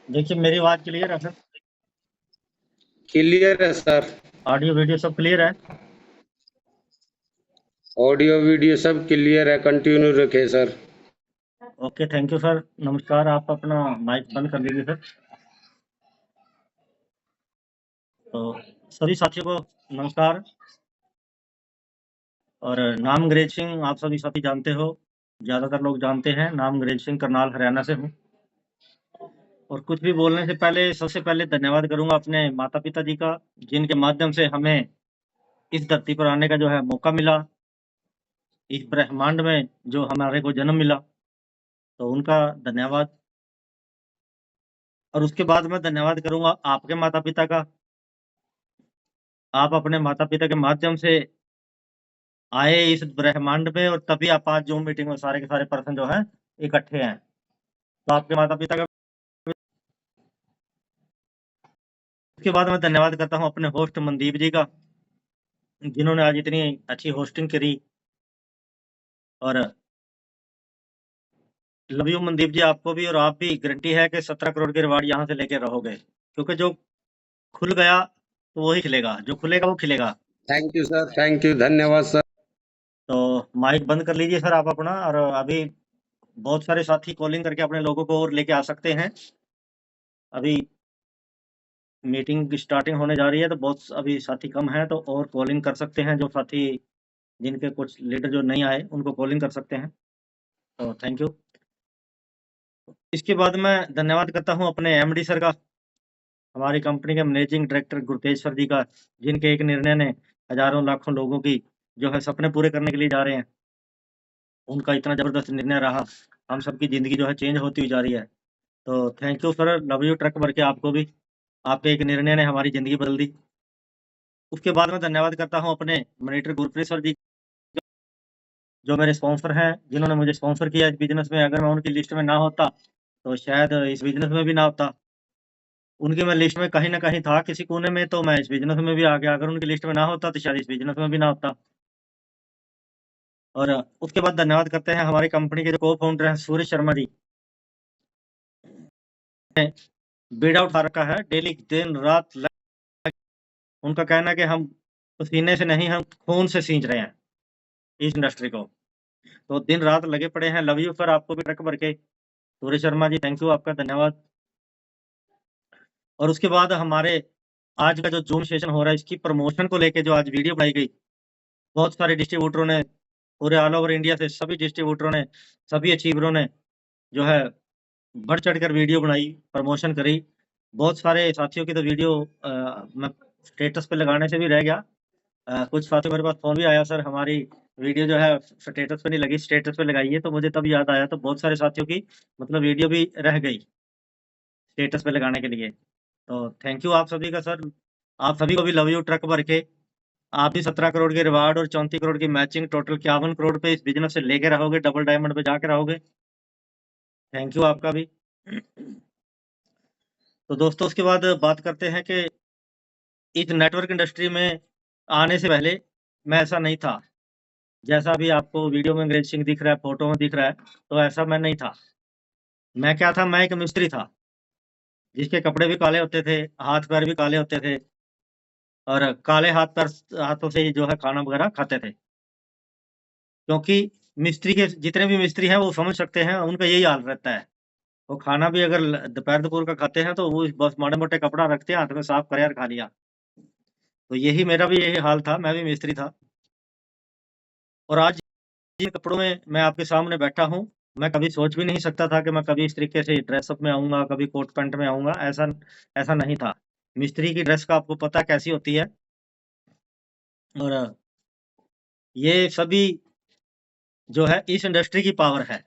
देखिए मेरी आवाज क्लियर है सर। क्लियर है सर। ऑडियो वीडियो सब क्लियर है। ऑडियो वीडियो सब क्लियर है, कंटिन्यू रखें sir. Okay thank you sir. नमस्कार, आप अपना माइक बंद कर लीजिए सर। तो सभी साथियों को नमस्कार। और नाम अंग्रेज सिंह आप सभी साथी जानते हो, ज़्यादातर लोग जानते हैं। नाम अंग्रेज सिंह, करनाल हरियाणा से हूँ। और कुछ भी बोलने से पहले सबसे पहले धन्यवाद करूंगा अपने माता पिता जी का, जिनके माध्यम से हमें इस धरती पर आने का जो है मौका मिला, इस ब्रह्मांड में जो हमारे को जन्म मिला, तो उनका धन्यवाद। और उसके बाद मैं धन्यवाद करूंगा आपके माता पिता का। आप अपने माता पिता के माध्यम से आए इस ब्रह्मांड में, और तभी आप आज जूम मीटिंग में सारे के सारे पर्सन जो है इकट्ठे हैं। तो आपके माता पिता का। उसके बाद मैं धन्यवाद करता हूँ अपने होस्ट मनदीप जी का, जिन्होंने आज इतनी अच्छी होस्टिंग करी। और लव यू मनदीप जी, आपको भी। और आप भी, गारंटी है कि 17 करोड़ के रिवार्ड यहाँ से लेके रहोगे, क्योंकि जो खुल गया तो वही खिलेगा, जो खुलेगा वो खिलेगा। Thank you sir, thank you, धन्यवाद सर। तो माइक बंद कर लीजिए सर आप अपना। और अभी बहुत सारे साथी कॉलिंग करके अपने लोगों को और लेके आ सकते हैं। अभी मीटिंग की स्टार्टिंग होने जा रही है, तो बहुत अभी साथी कम हैं, तो और कॉलिंग कर सकते हैं। जो साथी, जिनके कुछ लीडर जो नहीं आए, उनको कॉलिंग कर सकते हैं। तो थैंक यू। इसके बाद मैं धन्यवाद करता हूँ अपने एमडी सर का, हमारी कंपनी के मैनेजिंग डायरेक्टर गुरतेज सर जी का, जिनके एक निर्णय ने हजारों लाखों लोगों की जो है सपने पूरे करने के लिए जा रहे हैं। उनका इतना जबरदस्त निर्णय रहा, हम सबकी जिंदगी जो है चेंज होती हुई जा रही है। तो thank you sir, love you truck भर के आपको भी। आपके एक निर्णय ने हमारी जिंदगी बदल दी। उसके बाद मैं धन्यवाद करता हूँ अपने मॉनिटर गुरप्रीत सर जी, जो मेरे स्पॉन्सर हैं, जिन्होंने मुझे स्पॉन्सर किया इस बिजनेस में। अगर मैं उनकी लिस्ट में ना होता तो शायद इस बिजनेस में भी ना होता। उनकी मैं लिस्ट में कहीं ना कहीं था, किसी कोने में, तो मैं इस बिजनेस में भी आ गया। अगर उनकी लिस्ट में ना होता तो शायद इस बिजनेस में भी ना होता। और उसके बाद धन्यवाद करते हैं हमारी कंपनी के जो को फाउंडर हैं, सूरज शर्मा जी। बीड़ा उठा रखा है, डेली दिन रात उनका कहना है कि हम पसीने से नहीं, हम खून से सींच रहे हैं इस इंडस्ट्री को। तो दिन रात लगे पड़े हैं। लव यू सर, आपको भी ट्रक भर के। सूरज शर्मा जी, थैंक यू, आपका धन्यवाद। और उसके बाद हमारे आज का जो जूम सेशन हो रहा है, इसकी प्रमोशन को लेके जो आज वीडियो बनाई गई, बहुत सारे डिस्ट्रीब्यूटरों ने, पूरे ऑल ओवर इंडिया से सभी डिस्ट्रीब्यूटरों ने, सभी अचीवरों ने जो है बढ़ चढ़ कर वीडियो बनाई, प्रमोशन करी। बहुत सारे साथियों की तो वीडियो मैं स्टेटस पे लगाने से भी रह गया। कुछ साथियों, मेरे पास फोन भी आया, सर हमारी वीडियो जो है स्टेटस पे नहीं लगी, स्टेटस पे लगाइए। तो मुझे तब याद आया, तो बहुत सारे साथियों की मतलब वीडियो भी रह गई स्टेटस पे लगाने के लिए। तो थैंक यू आप सभी का सर। आप सभी को भी लव यू ट्रक भर के। आप भी 17 करोड़ के रिवार्ड और 34 करोड़ की मैचिंग, टोटल 51 करोड़ पे इस बिजनेस से लेके रहोगे, डबल डायमंड पे जाके रहोगे। थैंक यू आपका भी। तो दोस्तों, उसके बाद बात करते हैं कि इस नेटवर्क इंडस्ट्री में आने से पहले मैं ऐसा नहीं था। जैसा अभी आपको वीडियो में अंग्रेज सिंह दिख रहा है, फोटो में दिख रहा है, तो ऐसा मैं नहीं था। मैं क्या था? मैं एक मिस्त्री था, जिसके कपड़े भी काले होते थे, हाथ पैर भी काले होते थे, और काले हाथ पैर हाथों से ही जो है खाना वगैरह खाते थे। क्योंकि मिस्त्री के जितने भी मिस्त्री हैं वो समझ सकते हैं, उनका यही हाल रहता है। वो खाना भी अगर दोपहर दोपहर का खाते हैं, तो वो बस माड़े मोटे कपड़ा रखते हैं, हाथ में साफ करे और खा लिया। तो यही मेरा भी यही हाल था, मैं भी मिस्त्री था। और आज जिन कपड़ों में मैं आपके सामने बैठा हूँ, मैं कभी सोच भी नहीं सकता था कि मैं कभी इस तरीके से ड्रेसअप में आऊंगा, कभी कोट पैंट में आऊंगा। ऐसा ऐसा नहीं था। मिस्त्री की ड्रेस का आपको पता कैसी होती है। और ये सभी जो है इस इंडस्ट्री की पावर है,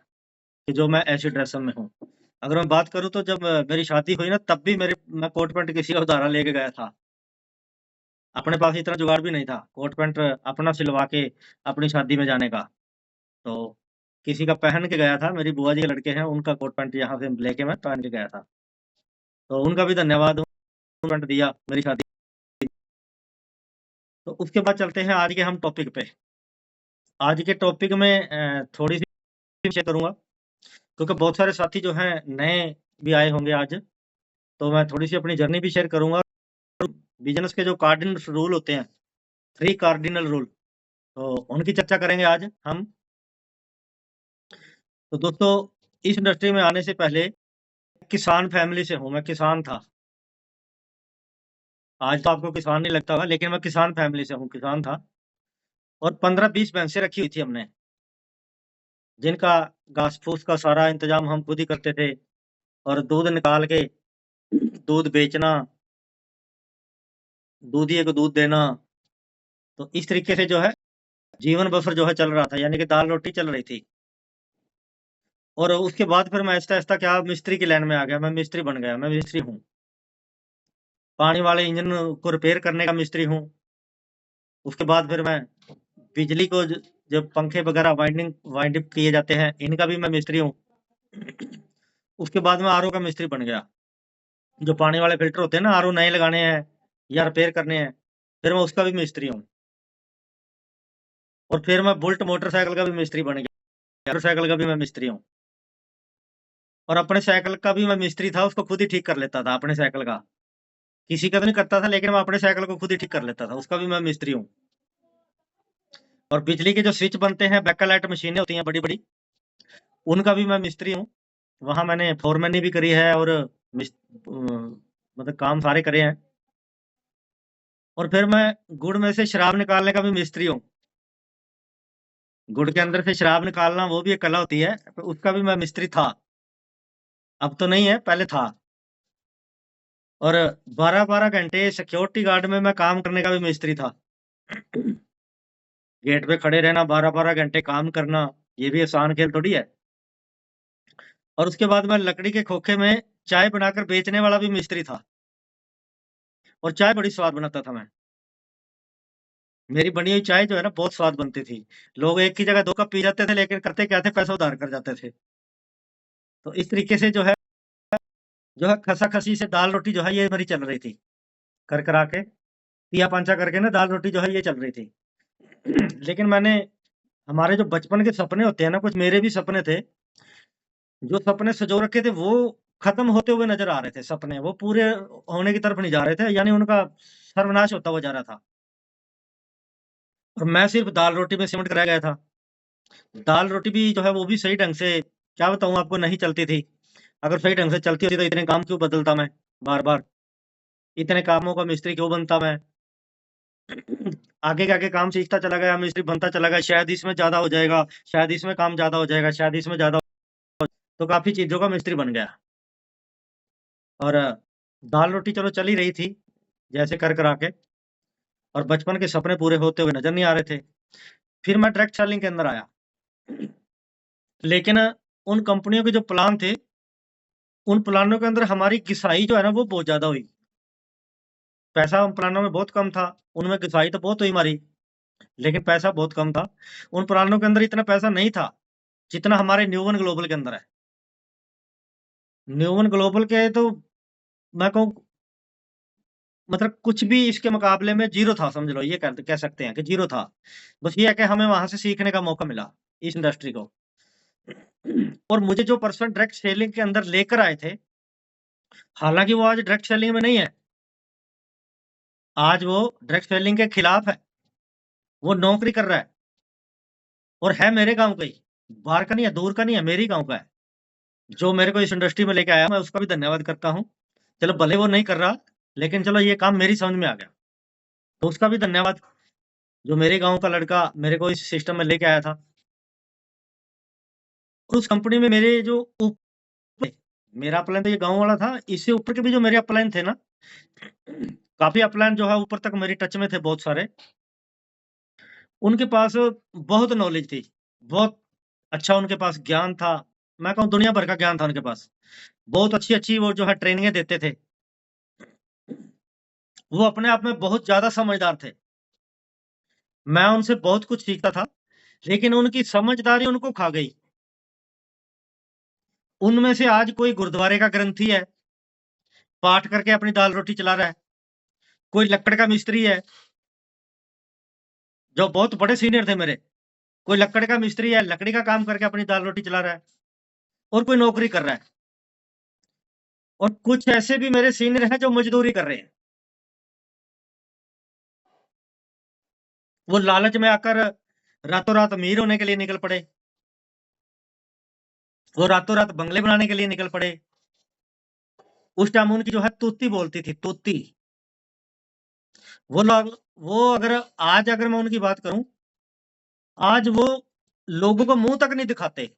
कि जो मैं ऐसी ड्रेस में हूँ। अगर मैं बात करूँ, तो जब मेरी शादी हुई ना, तब भी मैं कोट पैंट किसी का उधारा लेके गया था। अपने पास इतना जुगाड़ भी नहीं था कोट पैंट अपना सिलवा के अपनी शादी में जाने का। तो किसी का पहन के गया था, मेरी बुआ जी के लड़के हैं, उनका कोट पैंट यहाँ से लेके मैं पहन के गया था। तो उनका भी धन्यवाद, कोट पैंट दिया मेरी शादी। तो उसके बाद चलते हैं आज के हम टॉपिक पे। आज के टॉपिक में थोड़ी सी शेयर करूंगा, क्योंकि बहुत सारे साथी जो हैं नए भी आए होंगे आज। तो मैं थोड़ी-सी अपनी जर्नी भी शेयर करूँगा। बिज़नेस के जो कार्डिनल रूल होते हैं, 3 कार्डिनल रूल, तो उनकी चर्चा करेंगे आज हम। तो दोस्तों, इस इंडस्ट्री में आने से पहले किसान फैमिली से हूँ, मैं किसान था। आज तो आपको किसान नहीं लगता होगा, लेकिन मैं किसान फैमिली से हूँ, किसान था। और 15-20 भैंसें रखी हुई थी हमने, जिनका घास-फूस का सारा इंतज़ाम हम खुद ही करते थे और दूध निकाल के दूध बेचना, दूधिए को दूध देना। तो इस तरीके से जो है जीवन बसर जो है चल रहा था, यानी कि दाल-रोटी चल रही थी। और उसके बाद फिर मैं आहिस्ता-आहिस्ता क्या मिस्त्री की लाइन में आ गया, मैं मिस्त्री बन गया, मैं मिस्त्री हूँ। पानी वाले इंजन को रिपेयर करने का मिस्त्री हूँ। उसके बाद फिर मैं बिजली को जब पंखे वगैरह वाइंड अप किए जाते हैं, इनका भी मैं मिस्त्री हूँ। उसके बाद मैं आरओ का मिस्त्री बन गया। जो पानी वाले फ़िल्टर होते हैं ना, आरओ नए लगाने हैं या रिपेयर करने हैं, फिर मैं उसका भी मिस्त्री हूँ। और फिर मैं बुलेट मोटरसाइकिल का भी मिस्त्री बन गया, मोटरसाइकिल का भी मैं मिस्त्री हूँ। और अपने साइकिल का भी मैं मिस्त्री था, उसको खुद ही ठीक कर लेता था अपने साइकिल का। किसी का तो नहीं करता था, लेकिन मैं अपने साइकिल को खुद ही ठीक कर लेता था, उसका भी मैं मिस्त्री हूँ। और बिजली के जो स्विच बनते हैं, बैकलाइट मशीनें होती हैं बड़ी-बड़ी, उनका भी मैं मिस्त्री हूँ। वहाँ मैंने फोरमैनी भी करी है और मतलब काम सारे करे हैं। और फिर मैं गुड़ में से शराब निकालने का भी मिस्त्री हूँ। गुड़ के अंदर से शराब निकालना वो भी एक कला होती है, तो उसका भी मैं मिस्त्री था। अब तो नहीं है, पहले था। और 12-12 घंटे सिक्योरिटी गार्ड में मैं काम करने का भी मिस्त्री था। गेट पे खड़े रहना, 12-12 घंटे काम करना, ये भी आसान खेल थोड़ी है। और उसके बाद मैं लकड़ी के खोखे में चाय बनाकर बेचने वाला भी मिस्त्री था। और चाय बड़ी स्वाद बनाता था मैं। मेरी बनी हुई चाय जो है ना बहुत स्वाद बनती थी। लोग एक की जगह 2 कप पी जाते थे, लेकिन करते क्या थे, पैसा उधार कर जाते थे। तो इस तरीके से जो है खसा-खसी से दाल-रोटी जो है ये मेरी चल रही थी। कर-करा के, तिया-पांचा करके ना दाल-रोटी जो है ये चल रही थी। लेकिन मैंने हमारे जो बचपन के सपने होते हैं ना, कुछ मेरे भी सपने थे। जो सपने सँजो रखे थे वो खत्म होते हुए नज़र आ रहे थे सपने, वो पूरे होने की तरफ नहीं जा रहे थे, यानी उनका सर्वनाश होता हुआ जा रहा था। और मैं सिर्फ़ दाल-रोटी में सिमट कर रह गया था। दाल-रोटी भी जो है वो भी सही ढंग से क्या बताऊँ आपको नहीं चलती थी। अगर सही ढंग से चलती होती तो इतने काम क्यों बदलता मैं बार-बार? इतने कामों का मिस्त्री क्यों बनता मैं? आगे के आगे काम सीखता चला गया, मिस्त्री बनता चला गया, शायद इसमें ज़्यादा हो जाएगा, शायद इसमें काम ज़्यादा हो जाएगा, शायद इसमें ज़्यादा तो काफ़ी चीज़ों का मिस्त्री बन गया। और दाल-रोटी चलो चल ही रही थी, जैसे कर-करा के और बचपन के सपने पूरे होते हुए नज़र नहीं आ रहे थे। फिर मैं डायरेक्ट सेलिंग के अंदर आया। लेकिन उन कंपनियों के जो प्लान थे, उन प्लानों के अंदर हमारी घिसाई जो है ना वो बहुत ज़्यादा हुई। पैसा उन प्लानों में बहुत कम था, उनमें घिसाई तो बहुत हुई हमारी, लेकिन पैसा बहुत कम था। उन प्लानों के अंदर इतना पैसा नहीं था, जितना हमारे न्यूवन ग्लोबल के अंदर है। न्यूवन ग्लोबल के तो मैं कहूँ मतलब कुछ भी इसके मुकाबले में ज़ीरो था समझ लो, ये कह सकते हैं कि ज़ीरो था। बस ये है कि हमें वहाँ से सीखने का मौका मिला, इस इंडस्ट्री को। और मुझे जो पर्सन डायरेक्ट सेलिंग के अंदर लेकर आए थे, हालाँकि वो आज डायरेक्ट सेलिंग में नहीं है। आज वो डायरेक्ट सेलिंग के खिलाफ है। वो नौकरी कर रहा है और है मेरे गाँव का ही। बाहर का नहीं है, दूर का नहीं है, मेरे ही गाँव का है। जो मेरे को इस इंडस्ट्री में लेके आया, मैं उसका भी धन्यवाद करता हूँ। चलो भले वो नहीं कर रहा, लेकिन चलो ये काम मेरी समझ में आ गया। तो उसका भी धन्यवाद, जो मेरे गाँव का लड़का मेरे को इस सिस्टम में लेके आया था। और उस कंपनी में मेरे जो मेरा अपलाइन तो ये गाँव वाला था, इससे ऊपर के भी जो मेरे अपलाइन थे ना, काफ़ी अपलाइन जो है ऊपर तक मेरी टच में थे बहुत सारे। उनके पास बहुत नॉलेज थी, बहुत अच्छा उनके पास ज्ञान था। मैं कहूँ दुनिया भर का ज्ञान था उनके पास। बहुत अच्छी-अच्छी वो जो है ट्रेनिंगें देते थे। वो अपने आप में बहुत ज़्यादा समझदार थे। मैं उनसे बहुत कुछ सीखता था, लेकिन उनकी समझदारी उनको खा गई। उनमें से आज कोई गुरुद्वारे का ग्रंथी है, पाठ करके अपनी दाल-रोटी चला रहा है। कोई लक्कड़ का मिस्त्री है, जो बहुत बड़े सीनियर थे मेरे। कोई लक्कड़ का मिस्त्री है, लकड़ी का काम करके अपनी दाल-रोटी चला रहा है और कोई नौकरी कर रहा है। और कुछ ऐसे भी मेरे सीनियर हैं जो मजदूरी कर रहे हैं। वो लालच में आकर रातों-रात अमीर होने के लिए निकल पड़े। वो रातों-रात बंगले बनाने के लिए निकल पड़े। उस टाइम उनकी जो है तूती बोलती थी, तूती। वो अगर आज अगर मैं उनकी बात करूँ, आज वो लोगों को मुँह तक नहीं दिखाते।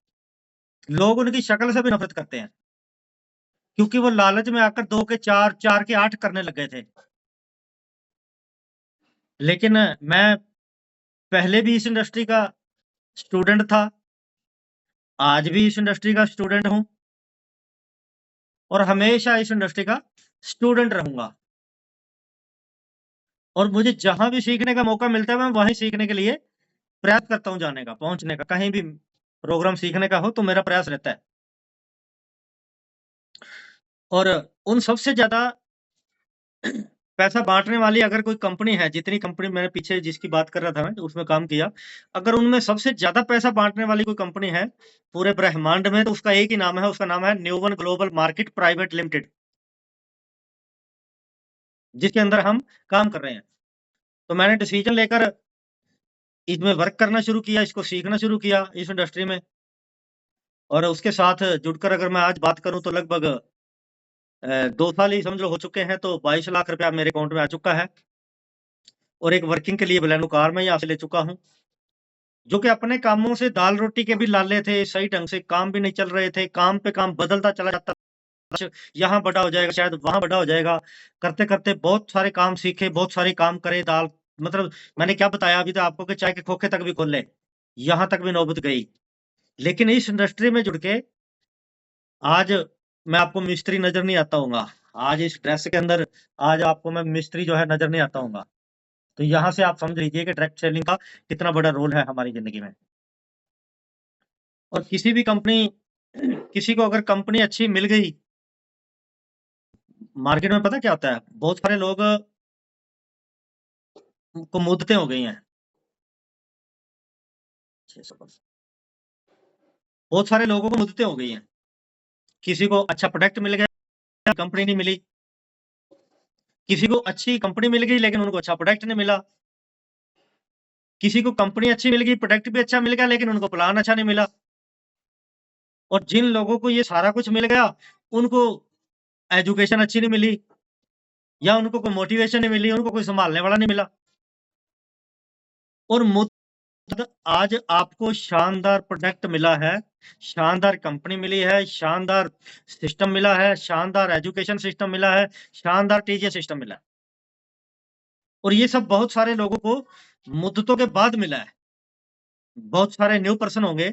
लोग उनकी शक्ल से भी नफ़रत करते हैं। क्योंकि वो लालच में आकर 2 के 4, 4 के 8 करने लग गए थे। लेकिन मैं पहले भी इस इंडस्ट्री का स्टूडेंट था, आज भी इस इंडस्ट्री का स्टूडेंट हूँ और हमेशा इस इंडस्ट्री का स्टूडेंट रहूँगा। और मुझे जहाँ भी सीखने का मौका मिलता है, मैं वहीं सीखने के लिए प्रयास करता हूँ जाने का, पहुँचने का। कहीं भी प्रोग्राम सीखने का हो तो मेरा प्रयास रहता है। और उन सबसे ज़्यादा पैसा बाँटने वाली अगर कोई कंपनी है, जितनी कंपनी मैंने पीछे जिसकी बात कर रहा था मैं, उसमें काम किया, अगर उनमें सबसे ज़्यादा पैसा बाँटने वाली कोई कंपनी है, पूरे ब्रह्मांड में, तो उसका एक ही नाम है, उसका नाम है न्यूवन ग्लोबल मार्केट प्राइवेट लिमिटेड, जिसके अंदर हम काम कर रहे हैं। तो मैंने डिसीजन लेकर इसमें वर्क करना शुरू किया, इसको सीखना शुरू किया इस इंडस्ट्री में। और उसके साथ जुड़कर अगर मैं आज बात करूँ तो लगभग 2 साल ही समझ लो हो चुके हैं, तो 22 लाख रुपया मेरे अकाउंट में आ चुका है। और एक वर्किंग के लिए बलेनो कार मैं यहाँ से ले चुका हूँ। जो कि अपने कामों से दाल-रोटी के भी लाले थे, सही ढंग से काम भी नहीं चल रहे थे, काम पे काम बदलता चला जाता था। यहाँ बड़ा हो जाएगा, शायद वहाँ बड़ा हो जाएगा। करते-करते बहुत सारे काम सीखे, बहुत सारे काम करे, दाल मतलब मैंने क्या बताया अभी तो आपको कि चाय के खोखे तक भी खोले, यहाँ तक भी नौबत गई। लेकिन इस इंडस्ट्री में जुड़ के आज मैं आपको मिस्त्री नज़र नहीं आता होऊँगा। आज इस ड्रेस के अंदर आज आपको मैं मिस्त्री जो है नज़र नहीं आता होऊँगा। तो यहाँ से आप समझ लीजिए कि डायरेक्ट सेलिंग का कितना बड़ा रोल है हमारी ज़िंदगी में। और किसी भी कंपनी किसी को अगर कंपनी अच्छी मिल गई, मार्केट में पता क्या होता है? बहुत सारे लोग को मुद्दतें हो गई हैं। 600 बहुत सारे लोगों को मुद्दतें हो गई हैं। किसी को अच्छा प्रोडक्ट मिल गया, कंपनी नहीं मिली। किसी को अच्छी कंपनी मिल गई लेकिन उनको अच्छा प्रोडक्ट नहीं मिला। किसी को कंपनी अच्छी मिल गई, प्रोडक्ट भी अच्छा मिल गया लेकिन उनको प्लान अच्छा नहीं मिला। और जिन लोगों को ये सारा कुछ मिल गया, उनको एजुकेशन अच्छी नहीं मिली या उनको कोई मोटिवेशन नहीं मिली, उनको कोई सँभालने वाला नहीं मिला। और आज आपको शानदार प्रोडक्ट मिला है, शानदार कंपनी मिली है, शानदार सिस्टम मिला है, शानदार एजुकेशन सिस्टम मिला है, शानदार टीजीए सिस्टम मिला है। और ये सब बहुत सारे लोगों को मुद्दतों के बाद मिला है। बहुत सारे न्यू पर्सन होंगे,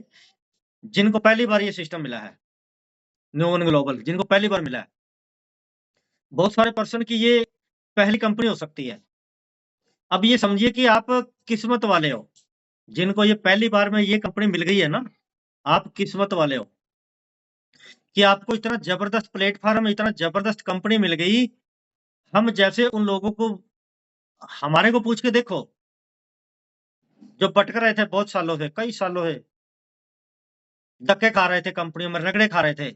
जिनको पहली बार ये सिस्टम मिला है, न्यूवन ग्लोबल, जिनको पहली बार मिला है। बहुत सारे पर्सन की ये पहली कंपनी हो सकती है। अब ये समझिए कि आप किस्मत वाले हो, जिनको ये पहली बार में ये कंपनी मिल गई है ना, आप किस्मत वाले हो कि आपको इतना ज़बरदस्त प्लेटफ़ॉर्म, इतना ज़बरदस्त कंपनी मिल गई। हम जैसे उन लोगों को हमारे को पूछ के देखो, जो भटक रहे थे बहुत सालों से, कई सालों से, धक्के खा रहे थे कंपनियों में, रगड़े खा रहे थे।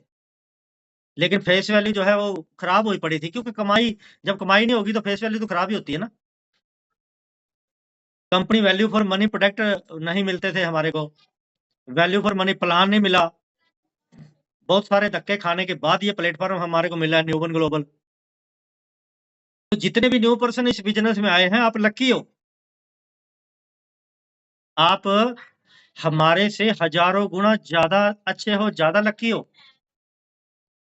लेकिन फेस वैल्यू जो है वो खराब हुई पड़ी थी क्योंकि जब कमाई नहीं होगी तो फेस वैल्यू तो खराब ही होती है ना। Company value for money product नहीं मिलते थे हमारे को, वैल्यू फॉर मनी प्लान नहीं मिला। बहुत सारे धक्के खाने के बाद ये प्लेटफ़ॉर्म हमारे को मिला है न्यूवन ग्लोबल। तो जितने भी न्यू पर्सन इस बिज़नेस में आए हैं, आप लकी हो। आप हमारे से हज़ारों गुना ज़्यादा अच्छे हो, ज़्यादा लकी हो।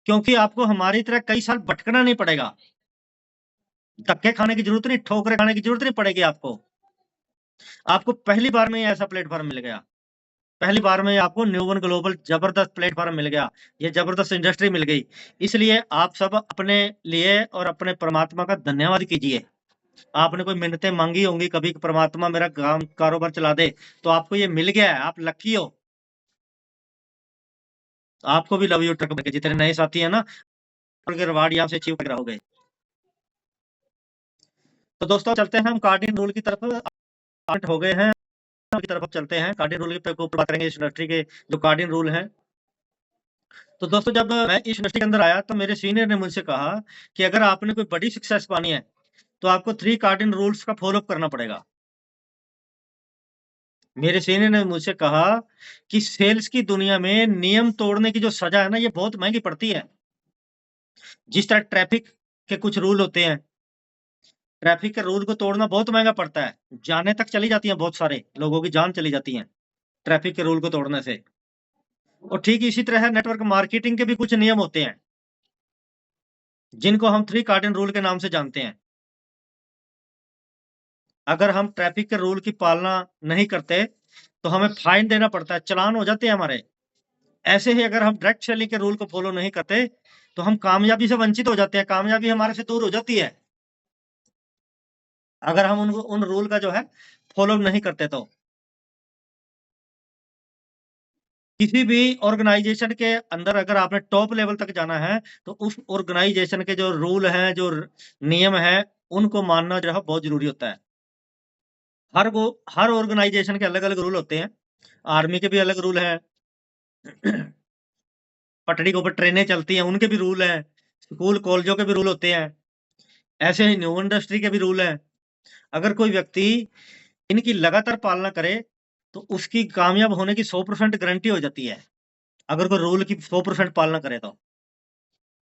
क्योंकि आपको हमारी तरह कई साल भटकना नहीं पड़ेगा। धक्के खाने की ज़रूरत नहीं, ठोकरें खाने की ज़रूरत नहीं पड़ेगी आपको। आपको पहली बार में ही ऐसा प्लेटफ़ॉर्म मिल गया। पहली बार में ही आपको न्यूवन ग्लोबल ज़बरदस्त प्लेटफ़ॉर्म मिल गया। ये ज़बरदस्त इंडस्ट्री मिल गई। इसलिए आप सब अपने लिए और अपने परमात्मा का धन्यवाद कीजिए। आपने कोई मिन्नतें माँगी होंगी कभी कि परमात्मा मेरा काम कारोबार चला दे, तो आपको ये मिल गया है, आप लकी हो। आपको भी लव यू ट्रक के जितने नए साथी हैं ना, उनके रिवार्ड यहाँ से अचीव कर रहोगे। तो दोस्तों चलते हैं हम कार्डिन रूल की तरफ, 8 हो गए हैं, की तरफ चलते हैं। कार्डिन रूल के ऊपर बात करेंगे इस इंडस्ट्री के जो कार्डिन रूल हैं। तो दोस्तों जब मैं इस इंडस्ट्री के अंदर आया तो मेरे सीनियर ने मुझसे कहा कि अगर आपने कोई बड़ी सक्सेस पानी है तो आपको 3 कार्डिन रूल्स का फॉलो अप करना पड़ेगा। मेरे सीनियर ने मुझसे कहा कि सेल्स की दुनिया में नियम तोड़ने की जो सज़ा है ना, ये बहुत महँगी पड़ती है। जिस तरह ट्रैफ़िक के कुछ रूल होते हैं, ट्रैफ़िक के रूल को तोड़ना बहुत महँगा पड़ता है। जानें तक चली जाती हैं, बहुत सारे लोगों की जान चली जाती है, ट्रैफ़िक के रूल को तोड़ने से। और ठीक इसी तरह नेटवर्क मार्केटिंग के भी कुछ नियम होते हैं, जिनको हम 3 कार्डिन रूल के नाम से जानते हैं। अगर हम ट्रैफ़िक के रूल की पालना नहीं करते, तो हमें फ़ाइन देना पड़ता है, चालान हो जाते हैं हमारे। ऐसे ही अगर हम डायरेक्ट सेलिंग के रूल को फ़ॉलो नहीं करते, तो हम कामयाबी से वंचित हो जाते हैं, कामयाबी हमारे से दूर हो जाती है। अगर हम उन रूल का जो है फ़ॉलो नहीं करते तो। किसी भी ऑर्गेनाइज़ेशन के अंदर अगर आपने टॉप लेवल तक जाना है, तो उस ऑर्गेनाइज़ेशन के जो रूल हैं, जो नियम हैं, उनको मानना जो है बहुत ज़रूरी होता है। हर ऑर्गेनाइज़ेशन के अलग-अलग रूल होते हैं। आर्मी के भी अलग रूल हैं। पटरी के ऊपर ट्रेनें चलती हैं, उनके भी रूल हैं। स्कूल कॉलेजों के भी रूल होते हैं। ऐसे ही न्यू इंडस्ट्री के भी रूल हैं। अगर कोई व्यक्ति इनकी लगातार पालना करे, तो उसकी कामयाब होने की 100% गारंटी हो जाती है। अगर कोई रूल की 100% पालना करे तो।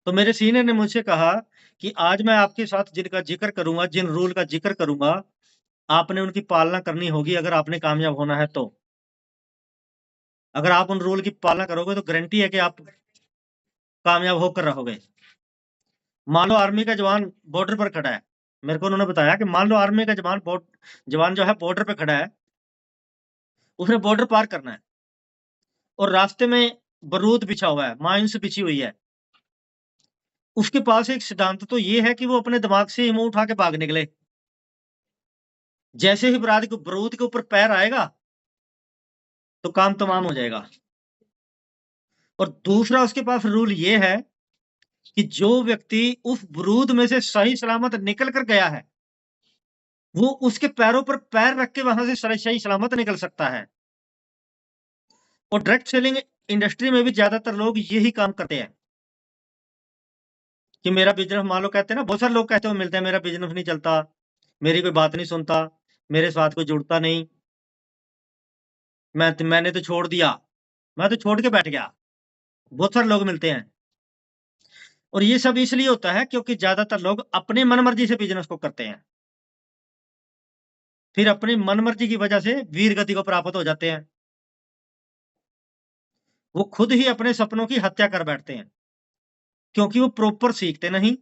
तो मेरे सीनियर ने मुझसे कहा कि आज मैं आपके साथ जिनका ज़िक्र करूँगा, जिन रूल का ज़िक्र करूँगा, आपने उनकी पालना करनी होगी अगर आपने कामयाब होना है तो। अगर आप उन रूल की पालना करोगे तो गारंटी है कि आप कामयाब होकर रहोगे। मान लो आर्मी का जवान बॉर्डर पर खड़ा है। मेरे को उन्होंने बताया कि मान लो आर्मी का जवान जो है बॉर्डर पे खड़ा है, उसने बॉर्डर पार करना है और रास्ते में बारूद बिछा हुआ है, माइन्स बिछी हुई है। उसके पास एक सिद्धांत तो ये है कि वो अपने दिमाग से ही मुँह उठा के भाग निकले। जैसे ही बारूद के ऊपर पैर आएगा, तो काम तमाम हो जाएगा। और दूसरा उसके पास रूल ये है कि जो व्यक्ति उस बारूद में से सही सलामत निकल कर गया है, वो उसके पैरों पर पैर रख के वहाँ से सही सलामत निकल सकता है। और डायरेक्ट सेलिंग इंडस्ट्री में भी ज़्यादातर लोग यही काम करते हैं कि मेरा बिज़नेस मान लो कहते हैं ना, बहुत सारे लोग कहते हुए मिलते हैं, मेरा बिज़नेस नहीं चलता, मेरी कोई बात नहीं सुनता, मेरे साथ कोई जुड़ता नहीं, मैंने तो छोड़ दिया, मैं तो छोड़ के बैठ गया। बहुत सारे लोग मिलते हैं और ये सब इसलिए होता है क्योंकि ज़्यादातर लोग अपनी मनमर्ज़ी से बिज़नेस को करते हैं। फिर अपनी मनमर्ज़ी की वजह से वीर गति को प्राप्त हो जाते हैं। वो खुद ही अपने सपनों की हत्या कर बैठते हैं, क्योंकि वो प्रॉपर सीखते नहीं।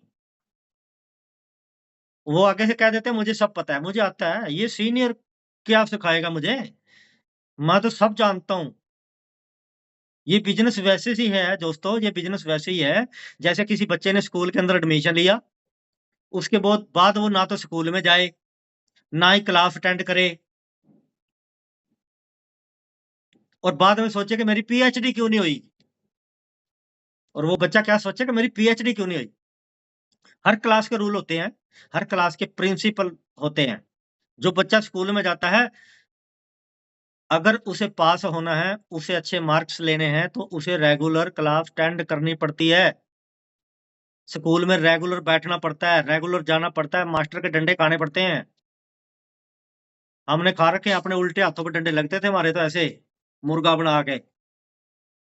वो आगे से कह देते हैं मुझे सब पता है, मुझे आता है, ये सीनियर क्या सिखाएगा मुझे? मैं तो सब जानता हूँ। ये बिज़नेस वैसे ही है दोस्तों, ये बिज़नेस वैसे ही है, जैसे किसी बच्चे ने स्कूल के अंदर एडमिशन लिया, उसके बाद वो ना तो स्कूल में जाए, ना ही क्लास अटेंड करे और बाद में सोचे कि मेरी पीएचडी क्यों नहीं हुई? और वो बच्चा क्या सोचे कि मेरी पीएचडी क्यों नहीं हुई? हर क्लास के रूल होते हैं, हर क्लास के प्रिंसिपल होते हैं। जो बच्चा स्कूल में जाता है, अगर उसे पास होना है, उसे अच्छे मार्क्स लेने हैं, तो उसे रेगुलर क्लास अटेंड करनी पड़ती है। स्कूल में रेगुलर बैठना पड़ता है, रेगुलर जाना पड़ता है, मास्टर के डंडे खाने पड़ते हैं। हमने खा रखे हैं, अपने उल्टे हाथों पे डंडे लगते थे हमारे तो ऐसे, मुर्गा बना के,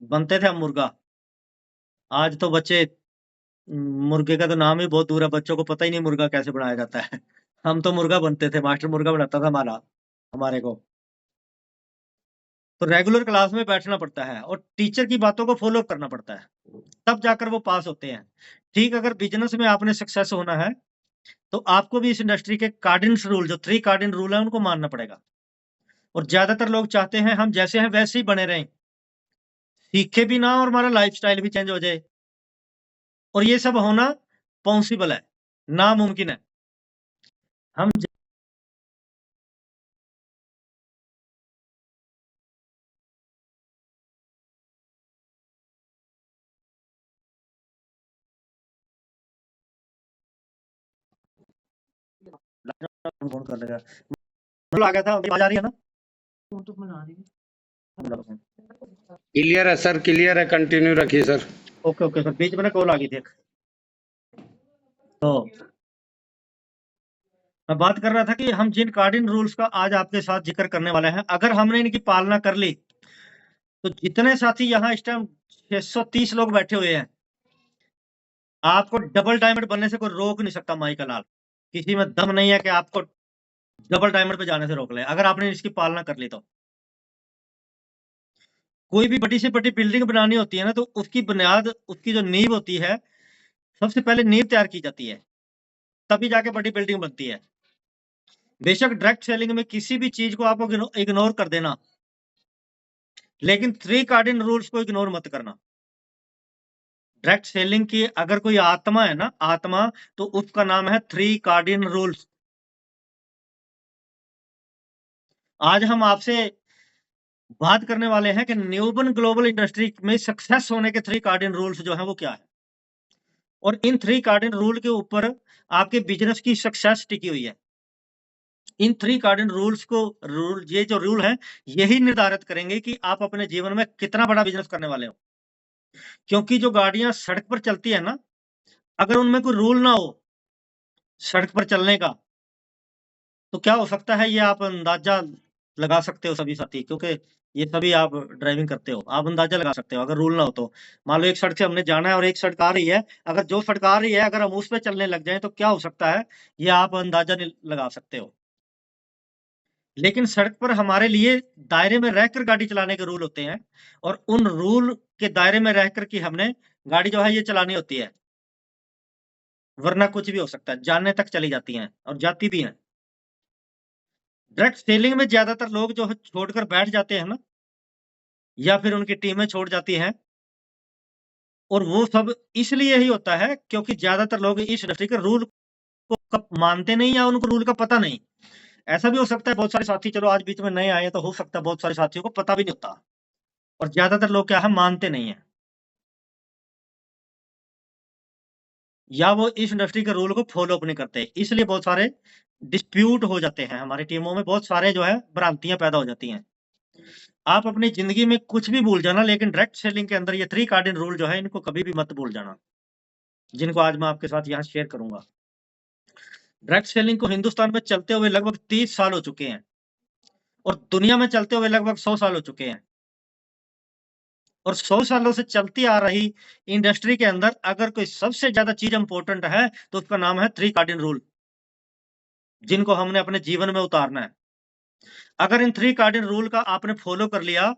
बनते थे हम मुर्गा। आज तो बच्चे मुर्गे का तो नाम ही बहुत दूर है, बच्चों को पता ही नहीं मुर्गा कैसे बनाया जाता है। हम तो मुर्गा बनते थे, मास्टर मुर्गा बनाता था हमारे को। तो रेगुलर क्लास में बैठना पड़ता है और टीचर की बातों को फ़ॉलो करना पड़ता है, तब जाकर वो पास होते हैं। ठीक अगर बिज़नेस में आपने सक्सेस होना है, तो आपको भी इस इंडस्ट्री के कार्डिनल रूल जो 3 कार्डिनल रूल हैं, उनको मानना पड़ेगा। और ज़्यादातर लोग चाहते हैं हम जैसे हैं वैसे ही बने रहें, सीखे भी ना और हमारा लाइफ़स्टाइल भी चेंज हो जाए। और ये सब होना पॉसिबल है, नामुमकिन है। हम ज फ़ोन कर लेगा। मतलब आ गया था, आवाज़ आ रही है ना? क्लियर है सर, क्लियर है, कंटिन्यू रखिए सर। ओके ओके सर, बीच में ना कॉल आ गई थी एक। तो मैं बात कर रहा था कि हम जिन कार्डिन रूल्स का आज आपके साथ जिक्र करने वाले हैं, अगर हमने इनकी पालना कर ली तो जितने साथी यहाँ इस टाइम 630 लोग बैठे हुए हैं, आपको डबल डायमंड बनने से कोई रोक नहीं सकता माई का लाल। किसी में दम नहीं है कि आपको डबल डायमंड पे जाने से रोक ले, अगर आपने इसकी पालना कर ली तो। कोई भी बड़ी से बड़ी बिल्डिंग बनानी होती है ना, तो उसकी बुनियाद, उसकी जो नींव होती है, सबसे पहले नींव तैयार की जाती है, तभी जाके बड़ी बिल्डिंग बनती है। बेशक डायरेक्ट सेलिंग में किसी भी चीज को आप इग्नोर कर देना, लेकिन 3 कार्डिन रूल्स को इग्नोर मत करना। डायरेक्ट सेलिंग की अगर कोई आत्मा है ना, आत्मा, तो उसका नाम है 3 कार्डिन रूल्स। आज हम आपसे बात करने वाले हैं कि न्यूबन ग्लोबल इंडस्ट्री में सक्सेस होने के 3 कार्डिन रूल्स जो हैं वो क्या है, और इन 3 कार्डिन रूल के ऊपर आपके बिजनेस की सक्सेस टिकी हुई है। इन 3 कार्डिन रूल्स को, ये जो रूल है, यही निर्धारित करेंगे कि आप अपने जीवन में कितना बड़ा बिजनेस करने वाले हो। क्योंकि जो गाड़ियां सड़क पर चलती है ना, अगर उनमें कोई रूल ना हो सड़क पर चलने का, तो क्या हो सकता है, ये आप अंदाजा लगा सकते हो सभी साथी, क्योंकि ये सभी आप ड्राइविंग करते हो, आप अंदाजा लगा सकते हो अगर रूल ना हो तो। मान लो एक सड़क से हमने जाना है और एक सड़क आ रही है, अगर जो सड़क आ रही है अगर हम उस पर चलने लग जाए तो क्या हो सकता है, ये आप अंदाजा नहीं लगा सकते हो। लेकिन सड़क पर हमारे लिए दायरे में रहकर गाड़ी चलाने के रूल होते हैं, और उन रूल के दायरे में रहकर के हमने गाड़ी जो है ये चलानी होती है, वरना कुछ भी हो सकता है, जानने तक चली जाती हैं और जाती भी हैं। डायरेक्ट सेलिंग में ज्यादातर लोग जो है छोड़कर बैठ जाते हैं ना, या फिर उनकी टीमें छोड़ जाती हैं, और वो सब इसलिए ही होता है क्योंकि ज्यादातर लोग इस इंडस्ट्री के रूल को मानते नहीं, या उनको रूल का पता नहीं। ऐसा भी हो सकता है बहुत सारे साथी चलो आज बीच में नए आए हैं, तो हो सकता है बहुत सारे साथियों को पता भी नहीं होता, और ज्यादातर लोग क्या है, मानते नहीं है, या वो इस इंडस्ट्री के रूल को फॉलो अप नहीं करते, इसलिए बहुत सारे डिस्प्यूट हो जाते हैं हमारी टीमों में, बहुत सारे जो है भ्रांतियां पैदा हो जाती हैं। आप अपनी जिंदगी में कुछ भी भूल जाना, लेकिन डायरेक्ट सेलिंग के अंदर ये 3 कार्डिन रूल जो है इनको कभी भी मत भूल जाना, जिनको आज मैं आपके साथ यहाँ शेयर करूंगा। डायरेक्ट सेलिंग को हिंदुस्तान में चलते हुए लगभग 30 साल हो चुके हैं, और दुनिया में चलते हुए लगभग 100 साल हो चुके हैं। और 100 सालों से चलती आ रही इंडस्ट्री के अंदर अगर कोई सबसे ज्यादा चीज इंपॉर्टेंट है, तो उसका नाम है 3 कार्डिन रूल, जिनको हमने अपने जीवन में उतारना है। अगर इन 3 कार्डिन रूल का आपने फॉलो कर लिया,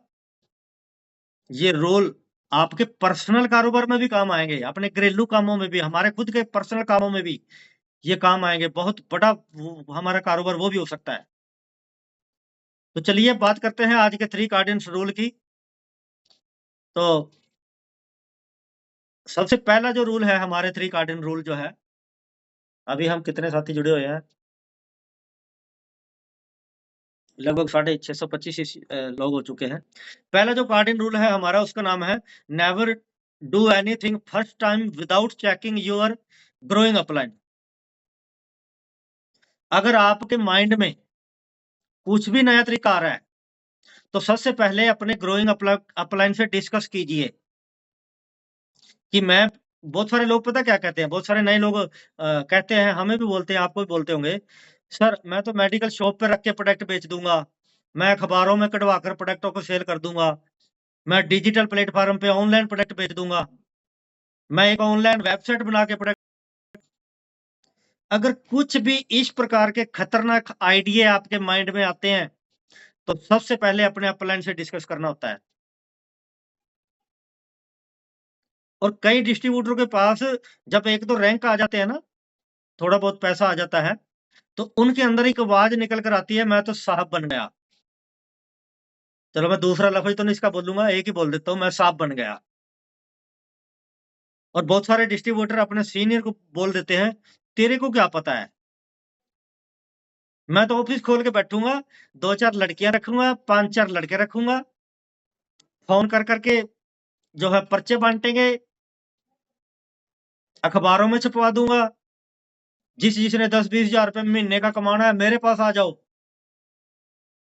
ये रूल आपके पर्सनल कारोबार में भी काम आएंगे, अपने घरेलू कामों में भी, हमारे खुद के पर्सनल कामों में भी ये काम आएंगे, बहुत बड़ा हमारा कारोबार वो भी हो सकता है। तो चलिए बात करते हैं आज के 3 कार्डिनल रूल की। तो सबसे पहला जो रूल है हमारे 3 कार्डिनल रूल जो है, अभी हम कितने साथी जुड़े हुए हैं, लगभग 625 लोग हो चुके हैं। पहला जो कार्डिनल रूल है हमारा, उसका नाम है never do anything first time without checking your growing upline. अगर आपके माइंड में कुछ भी नया तरीका आ रहा है, तो सबसे पहले अपने ग्रोइंग अपलाइन से डिस्कस कीजिए कि मैं, बहुत सारे लोग पता क्या कहते हैं, बहुत सारे नए लोग कहते हैं, हमें भी बोलते हैं, आपको भी बोलते होंगे, सर मैं तो मेडिकल शॉप पे रख के प्रोडक्ट बेच दूंगा, मैं अखबारों में कटवा कर प्रोडक्टों को सेल कर दूंगा, मैं डिजिटल प्लेटफॉर्म पे ऑनलाइन प्रोडक्ट बेच दूंगा, मैं एक ऑनलाइन वेबसाइट बना के प्रोडक्ट। अगर कुछ भी इस प्रकार के खतरनाक आइडिया आपके माइंड में आते हैं, तो सबसे पहले अपने अपलाइन से डिस्कस करना होता है। और कई डिस्ट्रीब्यूटर के पास जब एक दो रैंक आ जाते हैं ना, थोड़ा बहुत पैसा आ जाता है, तो उनके अंदर एक आवाज निकल कर आती है, मैं तो साहब बन गया। चलो मैं दूसरा लफ्ज तो नहीं इसका बोलूंगा, एक ही बोल देता हूं, मैं साहब बन गया। और बहुत सारे डिस्ट्रीब्यूटर अपने सीनियर को बोल देते हैं, तेरे को क्या पता है, मैं तो ऑफिस खोल के बैठूंगा, 2-4 लड़कियां रखूंगा, 5-4 लड़के रखूंगा, फोन कर करके जो है पर्चे बांटेंगे, अखबारों में छपवा दूंगा, जिसने 10-20 हजार रुपए महीने का कमाना है मेरे पास आ जाओ।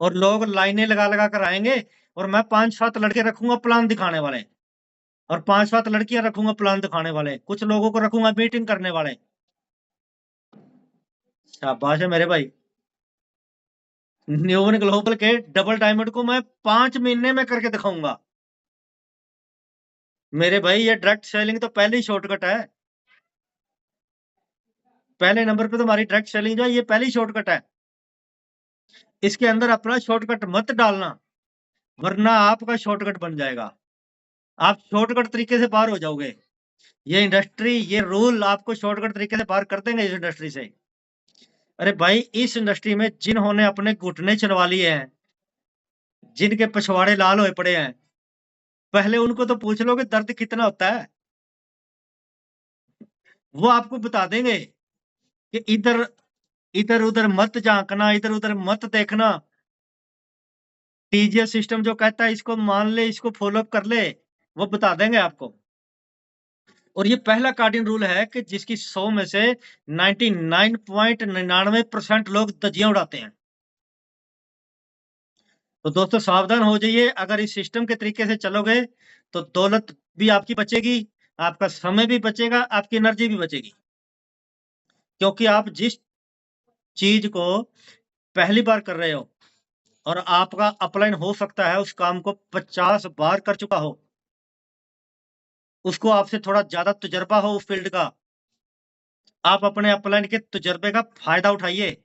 और लोग लाइनें लगा लगा कर आएंगे, और मैं 5-7 लड़के रखूंगा प्लान दिखाने वाले, और 5-7 लड़कियां रखूंगा प्लान दिखाने वाले, कुछ लोगों को रखूंगा मीटिंग करने वाले। शाबाश है मेरे भाई। न्यूवन ग्लोबल के डबल डायमंड को मैं 5 महीने में करके दिखाऊंगा मेरे भाई। ये डायरेक्ट सेलिंग तो पहले ही शॉर्टकट है, पहले नंबर पे तो हमारी डायरेक्ट सेलिंग जो है ये पहली शॉर्टकट है। इसके अंदर अपना शॉर्टकट मत डालना, वरना आपका शॉर्टकट बन जाएगा, आप शॉर्टकट तरीके से पार हो जाओगे। ये इंडस्ट्री, ये रूल आपको शॉर्टकट तरीके से पार कर देंगे इस इंडस्ट्री से। अरे भाई, इस इंडस्ट्री में जिन्होंने अपने घुटने चलवा लिए हैं, जिनके पछवाड़े लाल हुए पड़े हैं, पहले उनको तो पूछ लो कि दर्द कितना होता है। वो आपको बता देंगे कि इधर इधर उधर मत झांकना, इधर उधर मत देखना। टीजीएस सिस्टम जो कहता है इसको मान ले, इसको फॉलो अप कर ले, वो बता देंगे आपको। और ये पहला कार्डिन रूल है कि जिसकी 100 में से 99.99% लोग धज्जियां उड़ाते हैं। तो दोस्तों सावधान हो जाइए, अगर इस सिस्टम के तरीके से चलोगे तो दौलत भी आपकी बचेगी, आपका समय भी बचेगा, आपकी एनर्जी भी बचेगी। क्योंकि आप जिस चीज को पहली बार कर रहे हो और आपका अपलाइन हो सकता है उस काम को 50 बार कर चुका हो, उसको आपसे थोड़ा ज्यादा तजुर्बा हो उस फील्ड का, आप अपने अपलाइन के तजुर्बे का फायदा उठाइए।